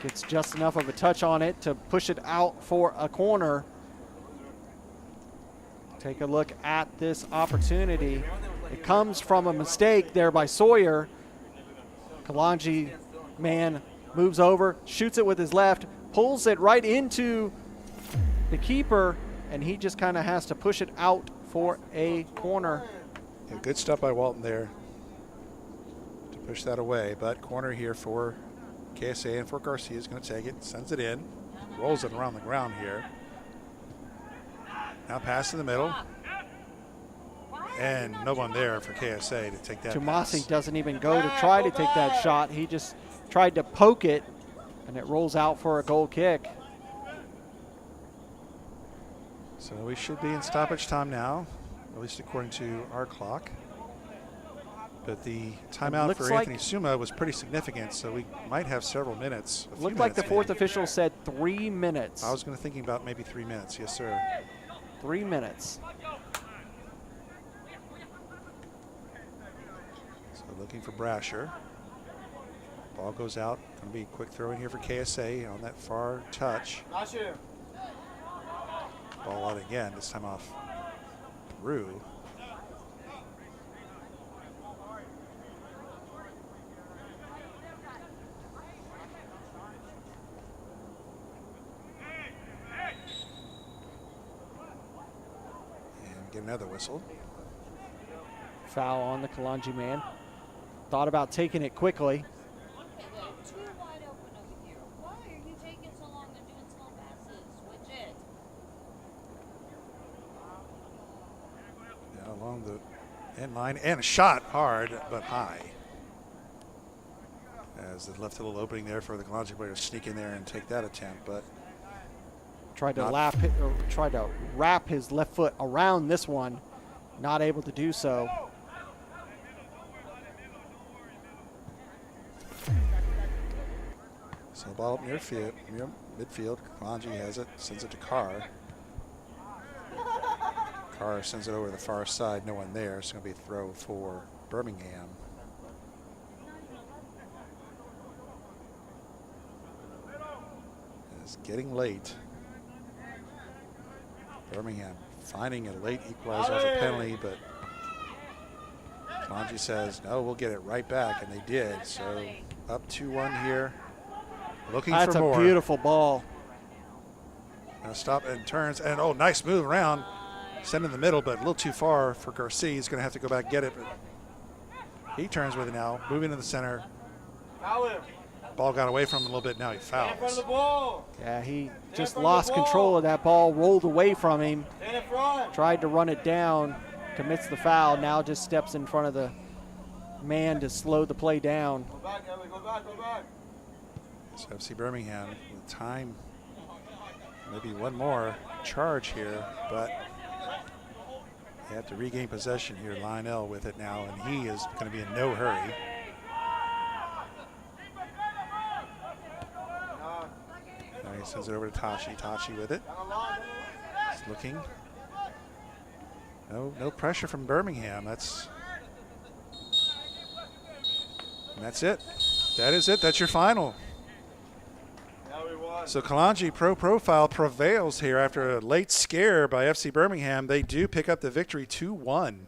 Gets just enough of a touch on it to push it out for a corner. Take a look at this opportunity. It comes from a mistake there by Sawyer. Kalonji man moves over, shoots it with his left, pulls it right into the keeper, and he just kind of has to push it out for a corner. Yeah, good stuff by Walton there to push that away, but corner here for KSA and for Garcia is going to take it, sends it in, rolls it around the ground here. Now pass in the middle. And no one there for KSA to take that Tomasi pass. doesn't even go to try to take that shot. He just tried to poke it, and it rolls out for a goal kick. So we should be in stoppage time now, at least according to our clock. But the timeout for Anthony Suma was pretty significant, so we might have several minutes. Looked like the fourth official said 3 minutes. I was going to thinking about maybe 3 minutes. Yes, sir. 3 minutes. So looking for Brasher. Ball goes out. Going to be a quick throw in here for KSA on that far touch. Ball out again, this time off Rue. And get another whistle. Foul on the Kalonji man. Thought about taking it quickly. Okay, wait, too wide open over here. Why are you taking so long and doing small passes? Switch it. Yeah, along the end line, and a shot hard but high. As they left a little opening there for the Kalonji player to sneak in there and take that attempt, but Tried to wrap his left foot around this one. Not able to do so. so ball up near midfield. Kalonji has it, sends it to Carr. Carr sends it over to the far side. No one there. It's going to be a throw for Birmingham. It's getting late. Birmingham finding a late equalizer off a penalty, but Kalonji says, no, we'll get it right back, and they did. So up 2-1 here. Looking That's for more. a beautiful ball. Now stop and turns, and oh, nice move around. Send in the middle, but a little too far for Garcia. He's going to have to go back and get it. But he turns with it now, moving to the center. Ball got away from him a little bit. Now he fouls. Yeah, he just lost control of that ball, rolled away from him, tried to run it down, commits the foul, now just steps in front of the man to slow the play down. So FC Birmingham with time, maybe one more charge here, but they have to regain possession here. Lionel with it now, and he is going to be in no hurry. Now he sends it over to Tachi. Tachi with it. He's looking. No pressure from Birmingham. That's it. That is it. That's your final. So Kalonji profile prevails here after a late scare by FC Birmingham. They do pick up the victory 2-1.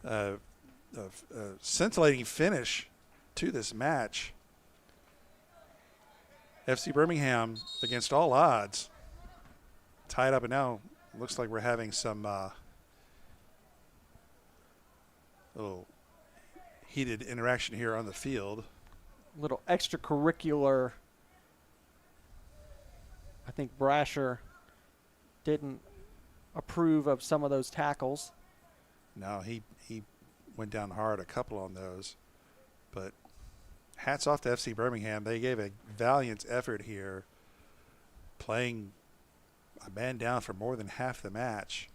A scintillating finish to this match. FC Birmingham, against all odds, tied up, and now looks like we're having some little heated interaction here on the field. Little extracurricular. I think Brasher didn't approve of some of those tackles. No, he went down hard, a couple on those. But hats off to FC Birmingham. They gave a valiant effort here, playing a man down for more than half the match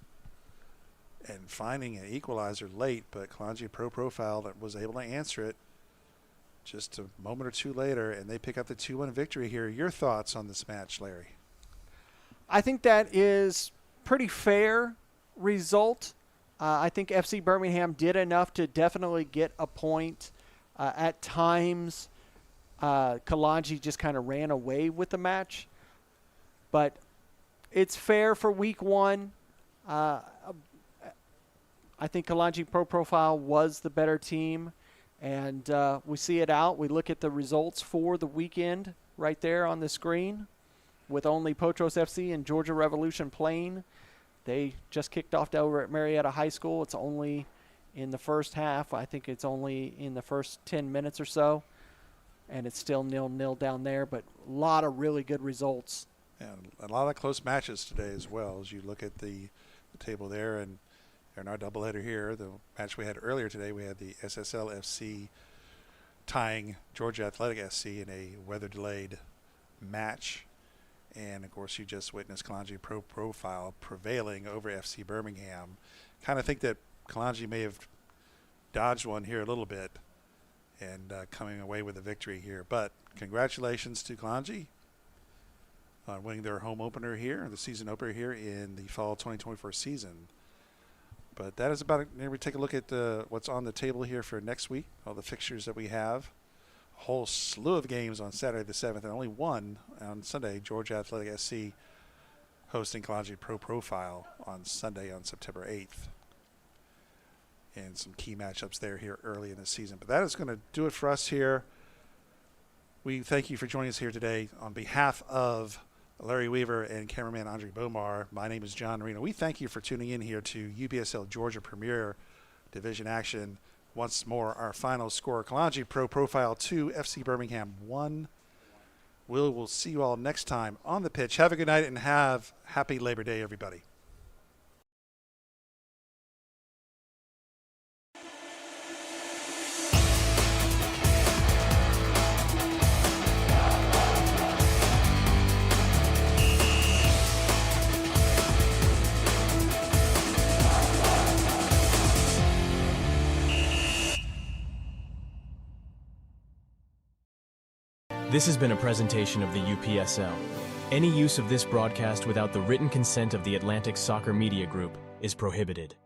and finding an equalizer late, but Kalonji profile that was able to answer it just a moment or two later, and they pick up the 2-1 victory here. Your thoughts on this match, Larry? I think that is pretty fair result. I think FC Birmingham did enough to definitely get a point. At times, Kalonji just kind of ran away with the match. But it's fair for week one. I think Kalonji Pro Profile was the better team, and we see it out. We look at the results for the weekend right there on the screen with only Potros FC and Georgia Revolution playing. They just kicked off over at Marietta High School. It's only in the first half. I think it's only in the first 10 minutes or so, and it's still 0-0 down there, but a lot of really good results. And a lot of close matches today as well, as you look at the table there. And in our doubleheader here, the match we had earlier today, we had the SSL FC tying Georgia Athletic SC in a weather-delayed match. And, of course, you just witnessed Kalonji Pro Profile prevailing over FC Birmingham. Kind of think that Kalonji may have dodged one here a little bit and coming away with a victory here. But congratulations to Kalonji on winning their home opener here, the season opener here in the fall 2024 season. But that is about it. Now we take a look at what's on the table here for next week, all the fixtures that we have. A whole slew of games on Saturday the 7th, and only one on Sunday. Georgia Athletic SC hosting Kalonji Pro Profile on Sunday on September 8th. And some key matchups there here early in the season. But that is going to do it for us here. We thank you for joining us here today. On behalf of Larry Weaver and cameraman Andre Bomar, my name is John Marino. We thank you for tuning in here to UPSL Georgia Premier Division action. Once more, our final score, Kalonji Pro Profile 2, FC Birmingham 1. We'll see you all next time on the pitch. Have a good night and have happy Labor Day, everybody. This has been a presentation of the UPSL. Any use of this broadcast without the written consent of the Atlantic Soccer Media Group is prohibited.